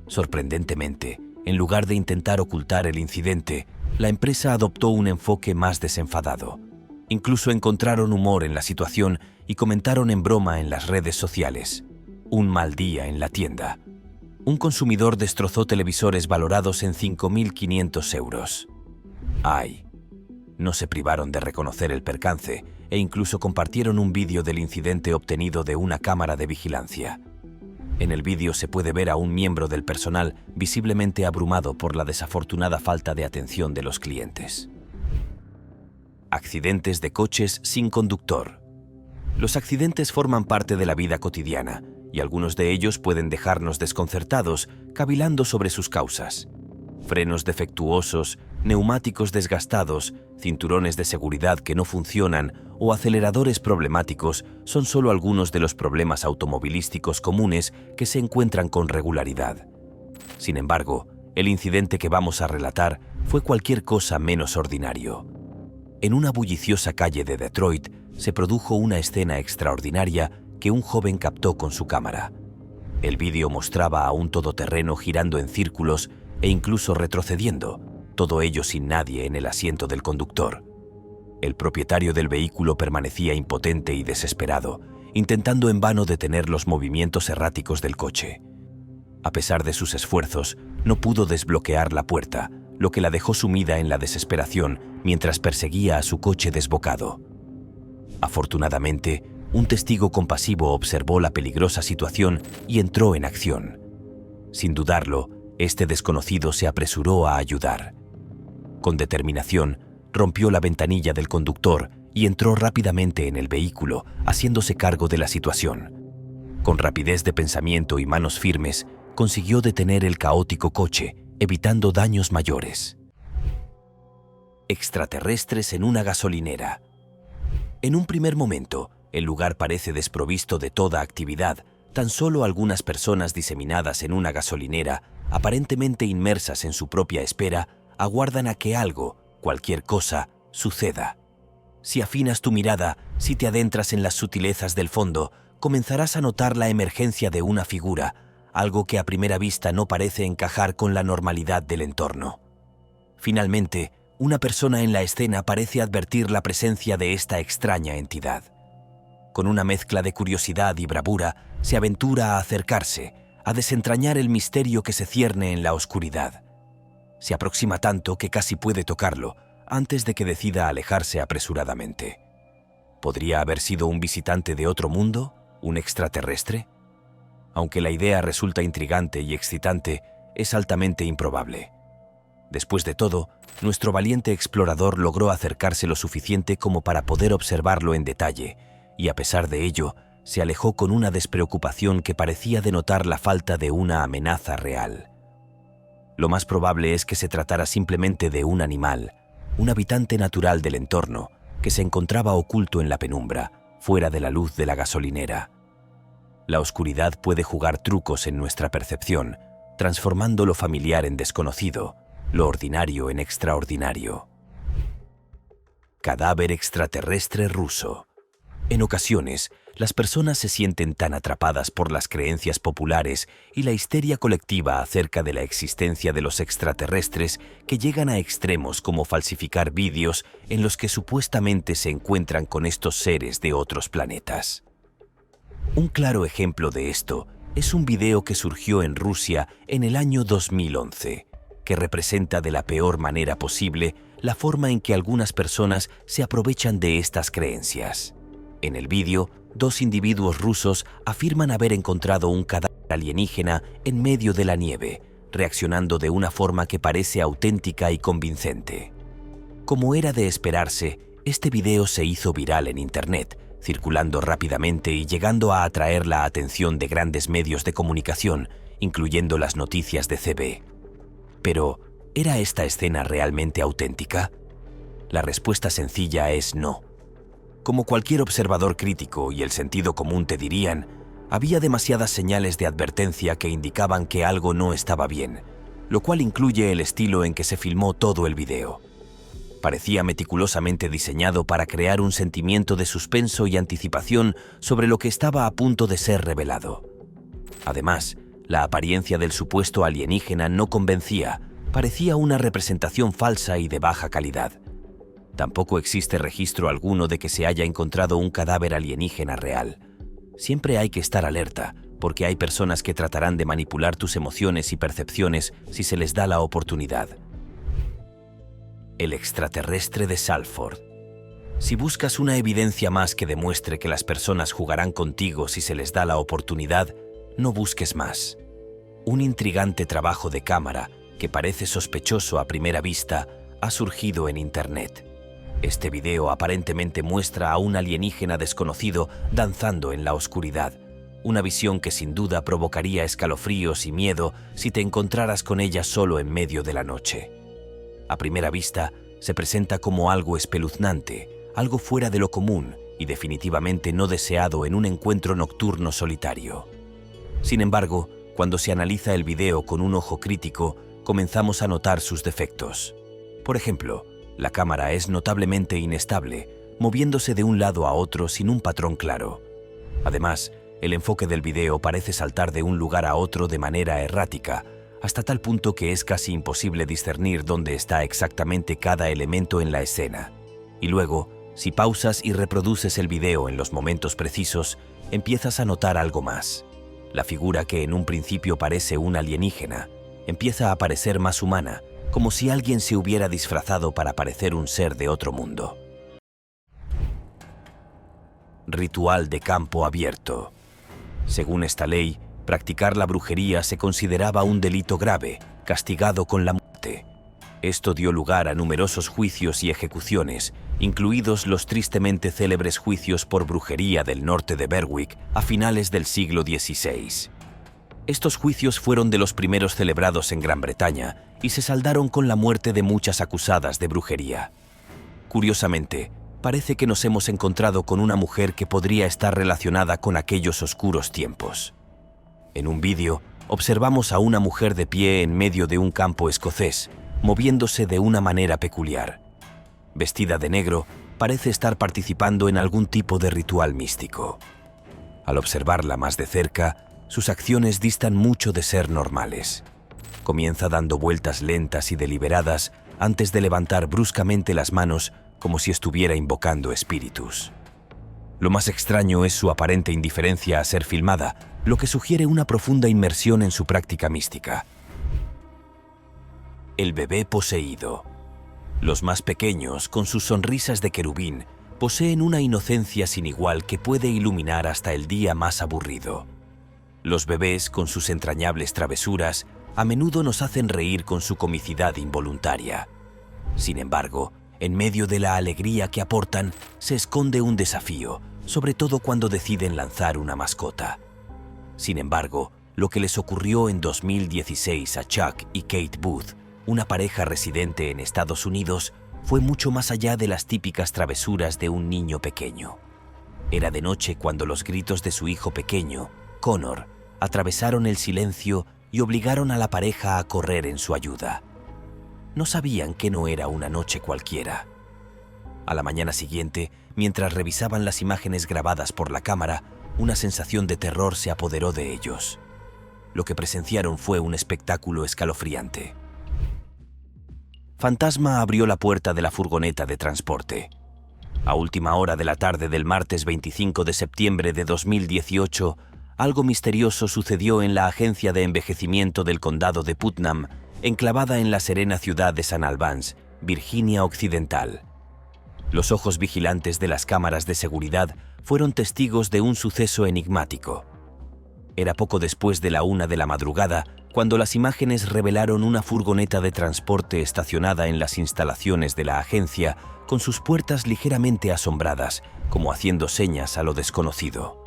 Sorprendentemente, en lugar de intentar ocultar el incidente, la empresa adoptó un enfoque más desenfadado. Incluso encontraron humor en la situación y comentaron en broma en las redes sociales: un mal día en la tienda. Un consumidor destrozó televisores valorados en 5.500 euros. ¡Ay! No se privaron de reconocer el percance e incluso compartieron un vídeo del incidente obtenido de una cámara de vigilancia. En el vídeo se puede ver a un miembro del personal visiblemente abrumado por la desafortunada falta de atención de los clientes. Accidentes de coches sin conductor. Los accidentes forman parte de la vida cotidiana y algunos de ellos pueden dejarnos desconcertados, cavilando sobre sus causas. Frenos defectuosos, neumáticos desgastados, cinturones de seguridad que no funcionan o aceleradores problemáticos son solo algunos de los problemas automovilísticos comunes que se encuentran con regularidad. Sin embargo, el incidente que vamos a relatar fue cualquier cosa menos ordinario. En una bulliciosa calle de Detroit se produjo una escena extraordinaria que un joven captó con su cámara. El vídeo mostraba a un todoterreno girando en círculos e incluso retrocediendo, todo ello sin nadie en el asiento del conductor. El propietario del vehículo permanecía impotente y desesperado, intentando en vano detener los movimientos erráticos del coche. A pesar de sus esfuerzos, no pudo desbloquear la puerta, lo que la dejó sumida en la desesperación mientras perseguía a su coche desbocado. Afortunadamente, un testigo compasivo observó la peligrosa situación y entró en acción. Sin dudarlo, este desconocido se apresuró a ayudar. Con determinación, rompió la ventanilla del conductor y entró rápidamente en el vehículo, haciéndose cargo de la situación. Con rapidez de pensamiento y manos firmes, consiguió detener el caótico coche, evitando daños mayores. Extraterrestres en una gasolinera. En un primer momento, el lugar parece desprovisto de toda actividad, tan solo algunas personas diseminadas en una gasolinera, aparentemente inmersas en su propia espera, aguardan a que algo, cualquier cosa, suceda. Si afinas tu mirada, si te adentras en las sutilezas del fondo, comenzarás a notar la emergencia de una figura, algo que a primera vista no parece encajar con la normalidad del entorno. Finalmente, una persona en la escena parece advertir la presencia de esta extraña entidad. Con una mezcla de curiosidad y bravura, se aventura a acercarse, a desentrañar el misterio que se cierne en la oscuridad. Se aproxima tanto que casi puede tocarlo, antes de que decida alejarse apresuradamente. ¿Podría haber sido un visitante de otro mundo? ¿Un extraterrestre? Aunque la idea resulta intrigante y excitante, es altamente improbable. Después de todo, nuestro valiente explorador logró acercarse lo suficiente como para poder observarlo en detalle, y a pesar de ello, se alejó con una despreocupación que parecía denotar la falta de una amenaza real. Lo más probable es que se tratara simplemente de un animal, un habitante natural del entorno, que se encontraba oculto en la penumbra, fuera de la luz de la gasolinera. La oscuridad puede jugar trucos en nuestra percepción, transformando lo familiar en desconocido, lo ordinario en extraordinario. Cadáver extraterrestre ruso. En ocasiones, las personas se sienten tan atrapadas por las creencias populares y la histeria colectiva acerca de la existencia de los extraterrestres que llegan a extremos como falsificar vídeos en los que supuestamente se encuentran con estos seres de otros planetas. Un claro ejemplo de esto es un video que surgió en Rusia en el año 2011, que representa de la peor manera posible la forma en que algunas personas se aprovechan de estas creencias. En el vídeo, 2 individuos rusos afirman haber encontrado un cadáver alienígena en medio de la nieve, reaccionando de una forma que parece auténtica y convincente. Como era de esperarse, este video se hizo viral en Internet, circulando rápidamente y llegando a atraer la atención de grandes medios de comunicación, incluyendo las noticias de CB. Pero, ¿era esta escena realmente auténtica? La respuesta sencilla es no. Como cualquier observador crítico y el sentido común te dirían, había demasiadas señales de advertencia que indicaban que algo no estaba bien, lo cual incluye el estilo en que se filmó todo el video. Parecía meticulosamente diseñado para crear un sentimiento de suspenso y anticipación sobre lo que estaba a punto de ser revelado. Además, la apariencia del supuesto alienígena no convencía, parecía una representación falsa y de baja calidad. Tampoco existe registro alguno de que se haya encontrado un cadáver alienígena real. Siempre hay que estar alerta, porque hay personas que tratarán de manipular tus emociones y percepciones si se les da la oportunidad. El extraterrestre de Salford. Si buscas una evidencia más que demuestre que las personas jugarán contigo si se les da la oportunidad, no busques más. Un intrigante trabajo de cámara, que parece sospechoso a primera vista, ha surgido en Internet. Este video aparentemente muestra a un alienígena desconocido danzando en la oscuridad, una visión que sin duda provocaría escalofríos y miedo si te encontraras con ella solo en medio de la noche. A primera vista, se presenta como algo espeluznante, algo fuera de lo común y definitivamente no deseado en un encuentro nocturno solitario. Sin embargo, cuando se analiza el video con un ojo crítico, comenzamos a notar sus defectos. Por ejemplo, la cámara es notablemente inestable, moviéndose de un lado a otro sin un patrón claro. Además, el enfoque del video parece saltar de un lugar a otro de manera errática, hasta tal punto que es casi imposible discernir dónde está exactamente cada elemento en la escena. Y luego, si pausas y reproduces el video en los momentos precisos, empiezas a notar algo más. La figura que en un principio parece un alienígena, empieza a parecer más humana, como si alguien se hubiera disfrazado para parecer un ser de otro mundo. Ritual de campo abierto. Según esta ley, practicar la brujería se consideraba un delito grave, castigado con la muerte. Esto dio lugar a numerosos juicios y ejecuciones, incluidos los tristemente célebres juicios por brujería del norte de Berwick a finales del siglo XVI. Estos juicios fueron de los primeros celebrados en Gran Bretaña y se saldaron con la muerte de muchas acusadas de brujería. Curiosamente, parece que nos hemos encontrado con una mujer que podría estar relacionada con aquellos oscuros tiempos. En un vídeo, observamos a una mujer de pie en medio de un campo escocés, moviéndose de una manera peculiar. Vestida de negro, parece estar participando en algún tipo de ritual místico. Al observarla más de cerca, sus acciones distan mucho de ser normales. Comienza dando vueltas lentas y deliberadas antes de levantar bruscamente las manos como si estuviera invocando espíritus. Lo más extraño es su aparente indiferencia a ser filmada, lo que sugiere una profunda inmersión en su práctica mística. El bebé poseído. Los más pequeños, con sus sonrisas de querubín, poseen una inocencia sin igual que puede iluminar hasta el día más aburrido. Los bebés, con sus entrañables travesuras, a menudo nos hacen reír con su comicidad involuntaria. Sin embargo, en medio de la alegría que aportan, se esconde un desafío, sobre todo cuando deciden lanzar una mascota. Sin embargo, lo que les ocurrió en 2016 a Chuck y Kate Booth, una pareja residente en Estados Unidos, fue mucho más allá de las típicas travesuras de un niño pequeño. Era de noche cuando los gritos de su hijo pequeño, Connor, atravesaron el silencio y obligaron a la pareja a correr en su ayuda. No sabían que no era una noche cualquiera. A la mañana siguiente, mientras revisaban las imágenes grabadas por la cámara, una sensación de terror se apoderó de ellos. Lo que presenciaron fue un espectáculo escalofriante. Fantasma abrió la puerta de la furgoneta de transporte. A última hora de la tarde del martes 25 de septiembre de 2018, algo misterioso sucedió en la agencia de envejecimiento del condado de Putnam, enclavada en la serena ciudad de St. Albans, Virginia Occidental. Los ojos vigilantes de las cámaras de seguridad fueron testigos de un suceso enigmático. Era poco después de la 1 de la madrugada cuando las imágenes revelaron una furgoneta de transporte estacionada en las instalaciones de la agencia con sus puertas ligeramente asombradas, como haciendo señas a lo desconocido.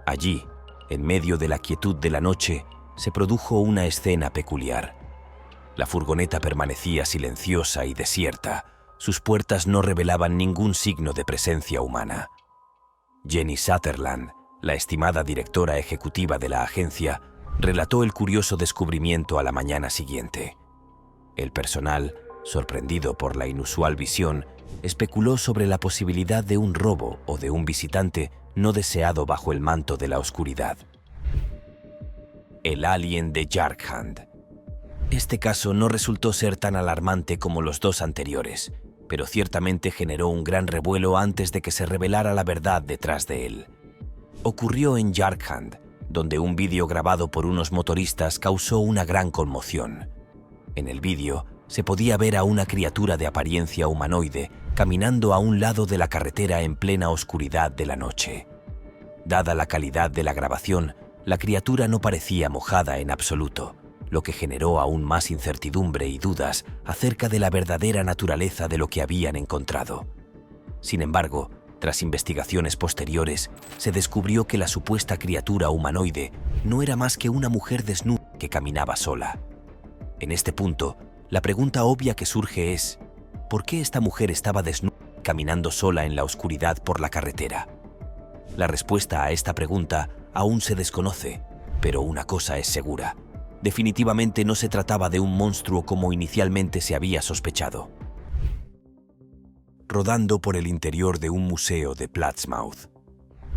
Allí, en medio de la quietud de la noche, se produjo una escena peculiar. La furgoneta permanecía silenciosa y desierta. Sus puertas no revelaban ningún signo de presencia humana. Jenny Sutherland, la estimada directora ejecutiva de la agencia, relató el curioso descubrimiento a la mañana siguiente. El personal, sorprendido por la inusual visión, especuló sobre la posibilidad de un robo o de un visitante no deseado bajo el manto de la oscuridad. El alien de Yarkhand. Este caso no resultó ser tan alarmante como los dos anteriores, pero ciertamente generó un gran revuelo antes de que se revelara la verdad detrás de él. Ocurrió en Yarkhand, donde un vídeo grabado por unos motoristas causó una gran conmoción. En el vídeo se podía ver a una criatura de apariencia humanoide caminando a un lado de la carretera en plena oscuridad de la noche. Dada la calidad de la grabación, la criatura no parecía mojada en absoluto, lo que generó aún más incertidumbre y dudas acerca de la verdadera naturaleza de lo que habían encontrado. Sin embargo, tras investigaciones posteriores, se descubrió que la supuesta criatura humanoide no era más que una mujer desnuda que caminaba sola. En este punto, la pregunta obvia que surge es: ¿por qué esta mujer estaba desnuda caminando sola en la oscuridad por la carretera? La respuesta a esta pregunta aún se desconoce, pero una cosa es segura: definitivamente no se trataba de un monstruo como inicialmente se había sospechado. Rodando por el interior de un museo de Plattsmouth.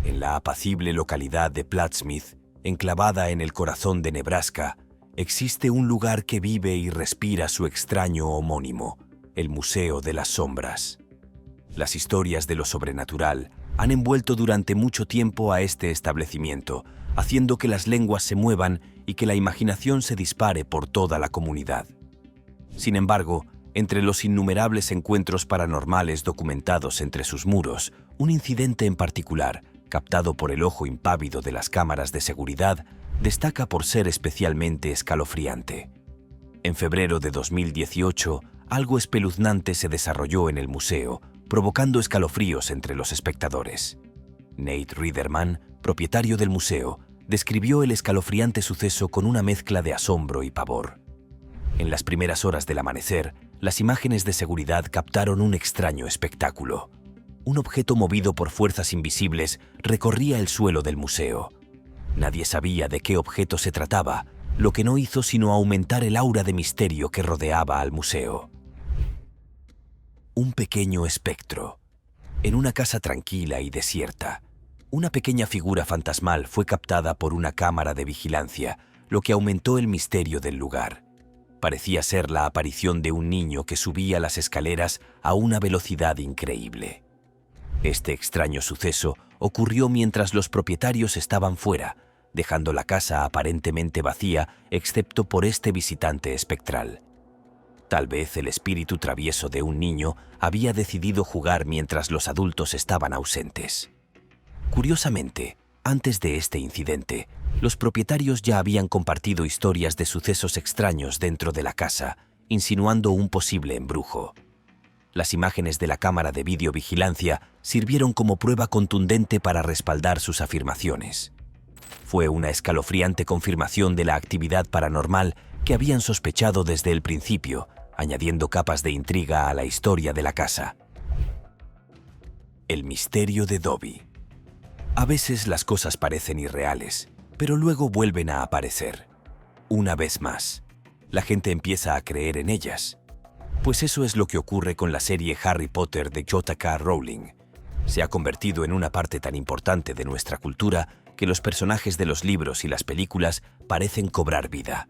En la apacible localidad de Plattsmouth, enclavada en el corazón de Nebraska, existe un lugar que vive y respira su extraño homónimo, el Museo de las Sombras. Las historias de lo sobrenatural han envuelto durante mucho tiempo a este establecimiento, haciendo que las lenguas se muevan y que la imaginación se dispare por toda la comunidad. Sin embargo, entre los innumerables encuentros paranormales documentados entre sus muros, un incidente en particular, captado por el ojo impávido de las cámaras de seguridad, destaca por ser especialmente escalofriante. En febrero de 2018, algo espeluznante se desarrolló en el museo, provocando escalofríos entre los espectadores. Nate Riederman, propietario del museo, describió el escalofriante suceso con una mezcla de asombro y pavor. En las primeras horas del amanecer, las imágenes de seguridad captaron un extraño espectáculo. Un objeto movido por fuerzas invisibles recorría el suelo del museo. Nadie sabía de qué objeto se trataba, lo que no hizo sino aumentar el aura de misterio que rodeaba al museo. Un pequeño espectro. En una casa tranquila y desierta, una pequeña figura fantasmal fue captada por una cámara de vigilancia, lo que aumentó el misterio del lugar. Parecía ser la aparición de un niño que subía las escaleras a una velocidad increíble. Este extraño suceso ocurrió mientras los propietarios estaban fuera, dejando la casa aparentemente vacía excepto por este visitante espectral. Tal vez el espíritu travieso de un niño había decidido jugar mientras los adultos estaban ausentes. Curiosamente, antes de este incidente, los propietarios ya habían compartido historias de sucesos extraños dentro de la casa, insinuando un posible embrujo. Las imágenes de la cámara de videovigilancia sirvieron como prueba contundente para respaldar sus afirmaciones. Fue una escalofriante confirmación de la actividad paranormal que habían sospechado desde el principio, añadiendo capas de intriga a la historia de la casa. El misterio de Dobby. A veces las cosas parecen irreales, pero luego vuelven a aparecer. Una vez más, la gente empieza a creer en ellas. Pues eso es lo que ocurre con la serie Harry Potter de J.K. Rowling. Se ha convertido en una parte tan importante de nuestra cultura que los personajes de los libros y las películas parecen cobrar vida.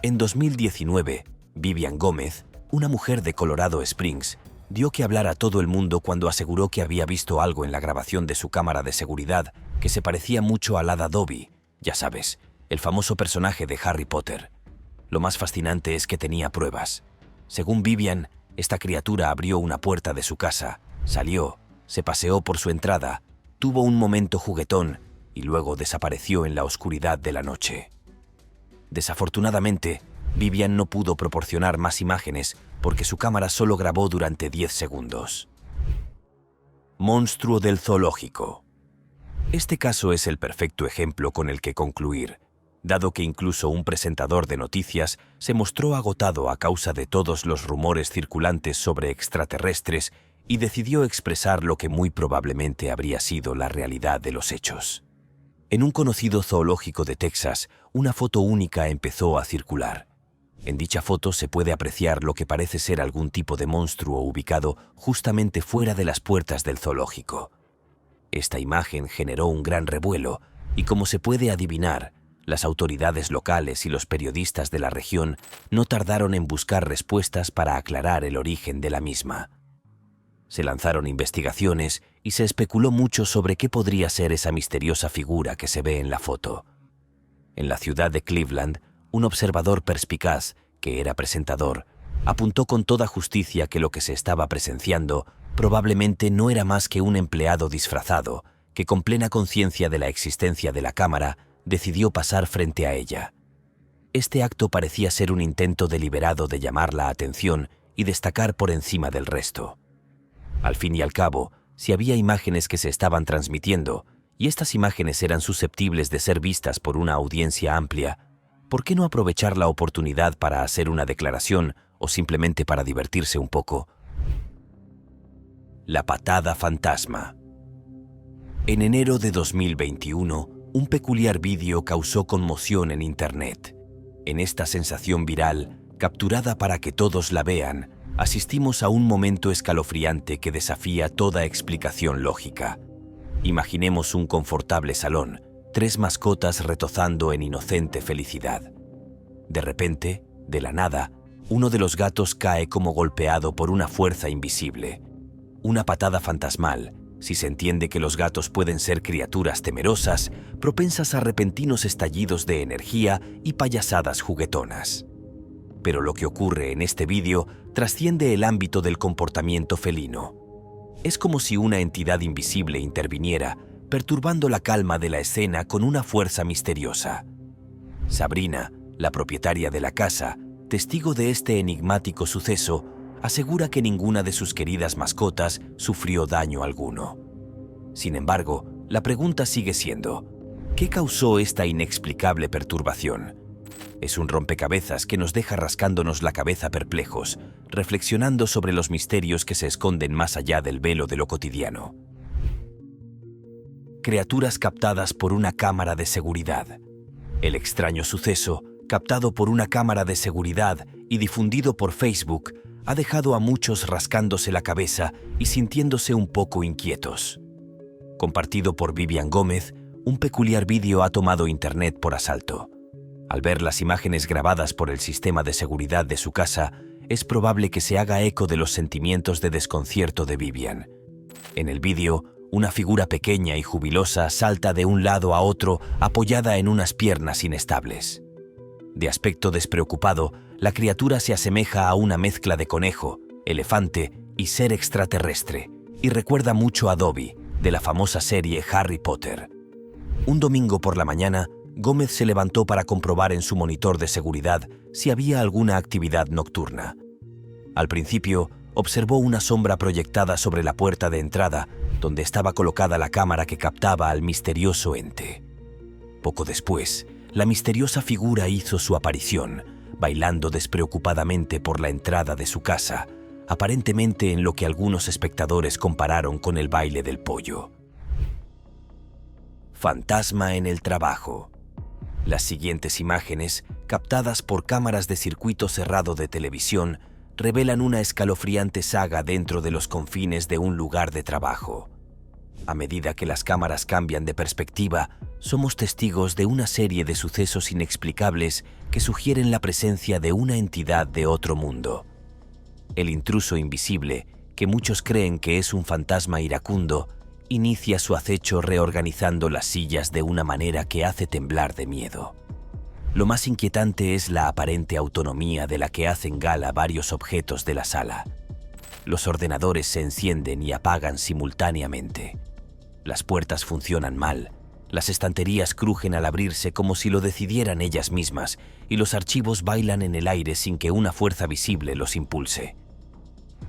En 2019, Vivian Gómez, una mujer de Colorado Springs, dio que hablar a todo el mundo cuando aseguró que había visto algo en la grabación de su cámara de seguridad que se parecía mucho al hada Dobby, ya sabes, el famoso personaje de Harry Potter. Lo más fascinante es que tenía pruebas. Según Vivian, esta criatura abrió una puerta de su casa, salió, se paseó por su entrada, tuvo un momento juguetón y luego desapareció en la oscuridad de la noche. Desafortunadamente, Vivian no pudo proporcionar más imágenes porque su cámara solo grabó durante 10 segundos. Monstruo del zoológico. Este caso es el perfecto ejemplo con el que concluir, dado que incluso un presentador de noticias se mostró agotado a causa de todos los rumores circulantes sobre extraterrestres y decidió expresar lo que muy probablemente habría sido la realidad de los hechos. En un conocido zoológico de Texas, una foto única empezó a circular. En dicha foto se puede apreciar lo que parece ser algún tipo de monstruo ubicado justamente fuera de las puertas del zoológico. Esta imagen generó un gran revuelo y, como se puede adivinar, las autoridades locales y los periodistas de la región no tardaron en buscar respuestas para aclarar el origen de la misma. Se lanzaron investigaciones y se especuló mucho sobre qué podría ser esa misteriosa figura que se ve en la foto. En la ciudad de Cleveland, un observador perspicaz, que era presentador, apuntó con toda justicia que lo que se estaba presenciando probablemente no era más que un empleado disfrazado que, con plena conciencia de la existencia de la cámara, decidió pasar frente a ella. Este acto parecía ser un intento deliberado de llamar la atención y destacar por encima del resto. Al fin y al cabo, si había imágenes que se estaban transmitiendo, y estas imágenes eran susceptibles de ser vistas por una audiencia amplia, ¿por qué no aprovechar la oportunidad para hacer una declaración o simplemente para divertirse un poco? La patada fantasma. En enero de 2021, un peculiar vídeo causó conmoción en Internet. En esta sensación viral, capturada para que todos la vean, asistimos a un momento escalofriante que desafía toda explicación lógica. Imaginemos un confortable salón, 3 mascotas retozando en inocente felicidad. De repente, de la nada, uno de los gatos cae como golpeado por una fuerza invisible. Una patada fantasmal, si se entiende que los gatos pueden ser criaturas temerosas, propensas a repentinos estallidos de energía y payasadas juguetonas. Pero lo que ocurre en este vídeo trasciende el ámbito del comportamiento felino. Es como si una entidad invisible interviniera, perturbando la calma de la escena con una fuerza misteriosa. Sabrina, la propietaria de la casa, testigo de este enigmático suceso, asegura que ninguna de sus queridas mascotas sufrió daño alguno. Sin embargo, la pregunta sigue siendo: ¿qué causó esta inexplicable perturbación? Es un rompecabezas que nos deja rascándonos la cabeza perplejos, reflexionando sobre los misterios que se esconden más allá del velo de lo cotidiano. Criaturas captadas por una cámara de seguridad. El extraño suceso, captado por una cámara de seguridad y difundido por Facebook, ha dejado a muchos rascándose la cabeza y sintiéndose un poco inquietos. Compartido por Vivian Gómez, un peculiar vídeo ha tomado Internet por asalto. Al ver las imágenes grabadas por el sistema de seguridad de su casa, es probable que se haga eco de los sentimientos de desconcierto de Vivian. En el vídeo, una figura pequeña y jubilosa salta de un lado a otro apoyada en unas piernas inestables. De aspecto despreocupado, la criatura se asemeja a una mezcla de conejo, elefante y ser extraterrestre, y recuerda mucho a Dobby, de la famosa serie Harry Potter. Un domingo por la mañana, Gómez se levantó para comprobar en su monitor de seguridad si había alguna actividad nocturna. Al principio, observó una sombra proyectada sobre la puerta de entrada, donde estaba colocada la cámara que captaba al misterioso ente. Poco después, la misteriosa figura hizo su aparición, bailando despreocupadamente por la entrada de su casa, aparentemente en lo que algunos espectadores compararon con el baile del pollo. Fantasma en el trabajo. Las siguientes imágenes, captadas por cámaras de circuito cerrado de televisión, revelan una escalofriante saga dentro de los confines de un lugar de trabajo. A medida que las cámaras cambian de perspectiva, somos testigos de una serie de sucesos inexplicables que sugieren la presencia de una entidad de otro mundo. El intruso invisible, que muchos creen que es un fantasma iracundo, inicia su acecho reorganizando las sillas de una manera que hace temblar de miedo. Lo más inquietante es la aparente autonomía de la que hacen gala varios objetos de la sala. Los ordenadores se encienden y apagan simultáneamente. Las puertas funcionan mal, las estanterías crujen al abrirse como si lo decidieran ellas mismas, y los archivos bailan en el aire sin que una fuerza visible los impulse.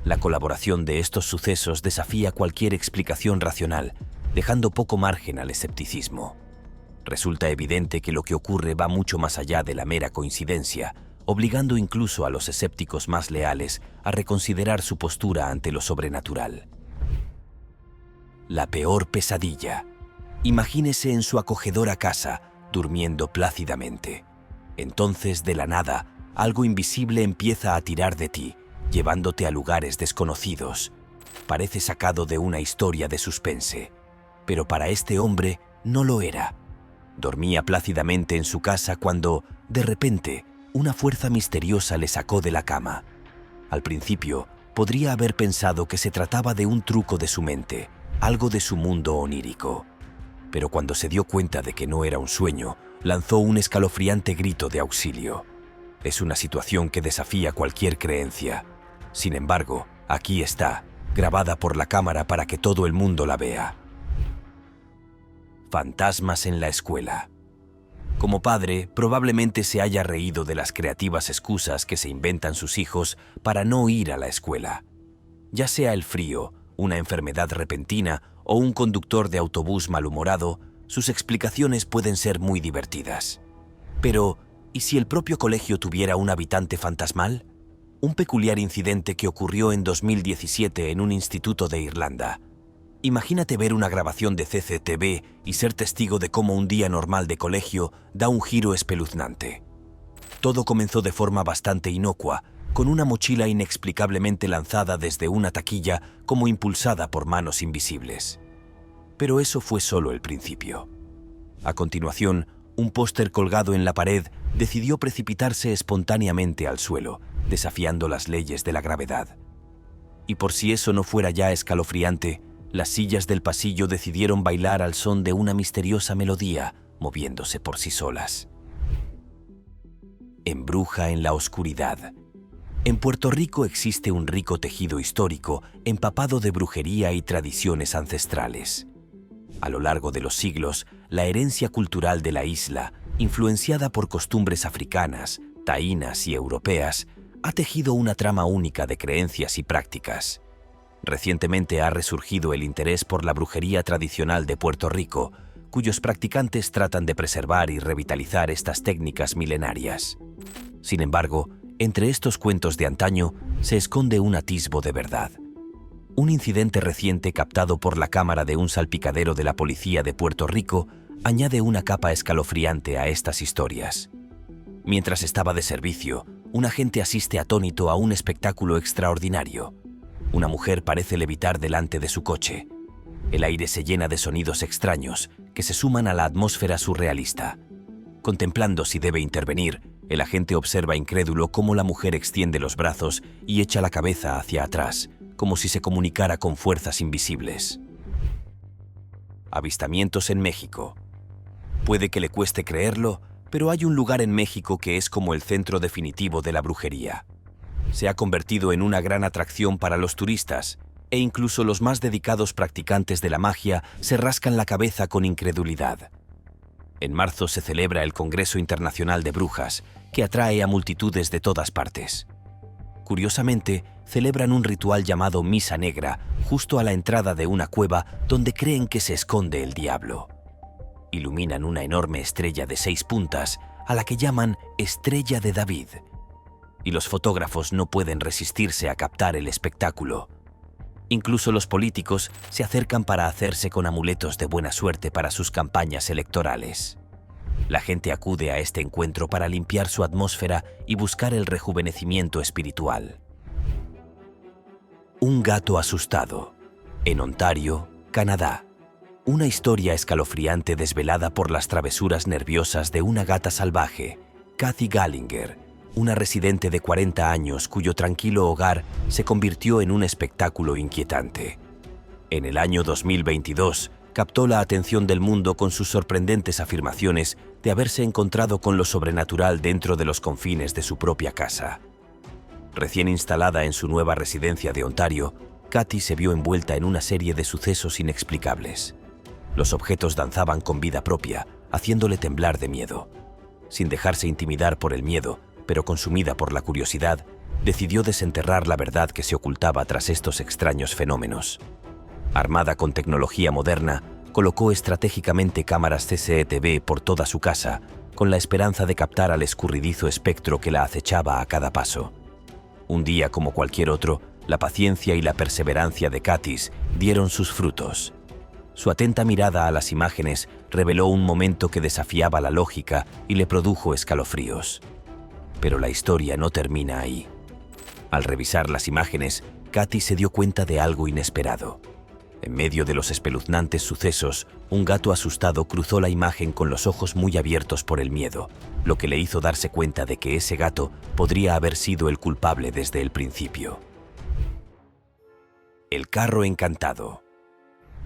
La colaboración de estos sucesos desafía cualquier explicación racional, dejando poco margen al escepticismo. Resulta evidente que lo que ocurre va mucho más allá de la mera coincidencia, obligando incluso a los escépticos más leales a reconsiderar su postura ante lo sobrenatural. La peor pesadilla. Imagínese en su acogedora casa, durmiendo plácidamente. Entonces, de la nada, algo invisible empieza a tirar de ti, llevándote a lugares desconocidos. Parece sacado de una historia de suspense, pero para este hombre no lo era. Dormía plácidamente en su casa cuando, de repente, una fuerza misteriosa le sacó de la cama. Al principio, podría haber pensado que se trataba de un truco de su mente, algo de su mundo onírico. Pero cuando se dio cuenta de que no era un sueño, lanzó un escalofriante grito de auxilio. Es una situación que desafía cualquier creencia. Sin embargo, aquí está, grabada por la cámara para que todo el mundo la vea. Fantasmas en la escuela. Como padre, probablemente se haya reído de las creativas excusas que se inventan sus hijos para no ir a la escuela. Ya sea el frío, una enfermedad repentina o un conductor de autobús malhumorado, sus explicaciones pueden ser muy divertidas. Pero, ¿y si el propio colegio tuviera un habitante fantasmal? Un peculiar incidente que ocurrió en 2017 en un instituto de Irlanda. Imagínate ver una grabación de CCTV y ser testigo de cómo un día normal de colegio da un giro espeluznante. Todo comenzó de forma bastante inocua, con una mochila inexplicablemente lanzada desde una taquilla como impulsada por manos invisibles. Pero eso fue solo el principio. A continuación, un póster colgado en la pared decidió precipitarse espontáneamente al suelo, desafiando las leyes de la gravedad. Y por si eso no fuera ya escalofriante, las sillas del pasillo decidieron bailar al son de una misteriosa melodía, moviéndose por sí solas. Embruja en la oscuridad. En Puerto Rico existe un rico tejido histórico empapado de brujería y tradiciones ancestrales. A lo largo de los siglos, la herencia cultural de la isla, influenciada por costumbres africanas, taínas y europeas, ha tejido una trama única de creencias y prácticas. Recientemente ha resurgido el interés por la brujería tradicional de Puerto Rico, cuyos practicantes tratan de preservar y revitalizar estas técnicas milenarias. Sin embargo, entre estos cuentos de antaño se esconde un atisbo de verdad. Un incidente reciente captado por la cámara de un salpicadero de la policía de Puerto Rico añade una capa escalofriante a estas historias. Mientras estaba de servicio, un agente asiste atónito a un espectáculo extraordinario. Una mujer parece levitar delante de su coche. El aire se llena de sonidos extraños que se suman a la atmósfera surrealista. Contemplando si debe intervenir, el agente observa incrédulo cómo la mujer extiende los brazos y echa la cabeza hacia atrás, como si se comunicara con fuerzas invisibles. Avistamientos en México. Puede que le cueste creerlo, pero hay un lugar en México que es como el centro definitivo de la brujería. Se ha convertido en una gran atracción para los turistas, e incluso los más dedicados practicantes de la magia se rascan la cabeza con incredulidad. En marzo se celebra el Congreso Internacional de Brujas, que atrae a multitudes de todas partes. Curiosamente, celebran un ritual llamado Misa Negra justo a la entrada de una cueva donde creen que se esconde el diablo. Iluminan una enorme estrella de 6 puntas, a la que llaman Estrella de David. Y los fotógrafos no pueden resistirse a captar el espectáculo. Incluso los políticos se acercan para hacerse con amuletos de buena suerte para sus campañas electorales. La gente acude a este encuentro para limpiar su atmósfera y buscar el rejuvenecimiento espiritual. Un gato asustado. En Ontario, Canadá. Una historia escalofriante desvelada por las travesuras nerviosas de una gata salvaje, Kathy Gallinger, una residente de 40 años cuyo tranquilo hogar se convirtió en un espectáculo inquietante. En el año 2022, captó la atención del mundo con sus sorprendentes afirmaciones de haberse encontrado con lo sobrenatural dentro de los confines de su propia casa. Recién instalada en su nueva residencia de Ontario, Kathy se vio envuelta en una serie de sucesos inexplicables. Los objetos danzaban con vida propia, haciéndole temblar de miedo. Sin dejarse intimidar por el miedo, pero consumida por la curiosidad, decidió desenterrar la verdad que se ocultaba tras estos extraños fenómenos. Armada con tecnología moderna, colocó estratégicamente cámaras CCTV por toda su casa, con la esperanza de captar al escurridizo espectro que la acechaba a cada paso. Un día como cualquier otro, la paciencia y la perseverancia de Kathy dieron sus frutos. Su atenta mirada a las imágenes reveló un momento que desafiaba la lógica y le produjo escalofríos. Pero la historia no termina ahí. Al revisar las imágenes, Katy se dio cuenta de algo inesperado. En medio de los espeluznantes sucesos, un gato asustado cruzó la imagen con los ojos muy abiertos por el miedo, lo que le hizo darse cuenta de que ese gato podría haber sido el culpable desde el principio. El carro encantado.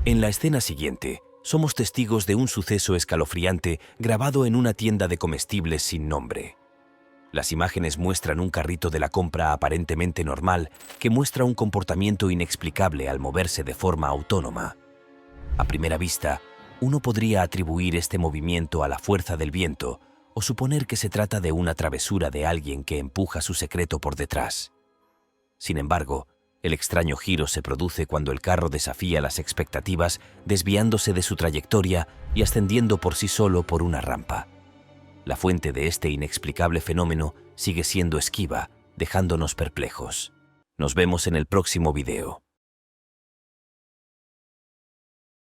En la escena siguiente, somos testigos de un suceso escalofriante grabado en una tienda de comestibles sin nombre. Las imágenes muestran un carrito de la compra aparentemente normal que muestra un comportamiento inexplicable al moverse de forma autónoma. A primera vista, uno podría atribuir este movimiento a la fuerza del viento o suponer que se trata de una travesura de alguien que empuja su secreto por detrás. Sin embargo, el extraño giro se produce cuando el carro desafía las expectativas, desviándose de su trayectoria y ascendiendo por sí solo por una rampa. La fuente de este inexplicable fenómeno sigue siendo esquiva, dejándonos perplejos. Nos vemos en el próximo video.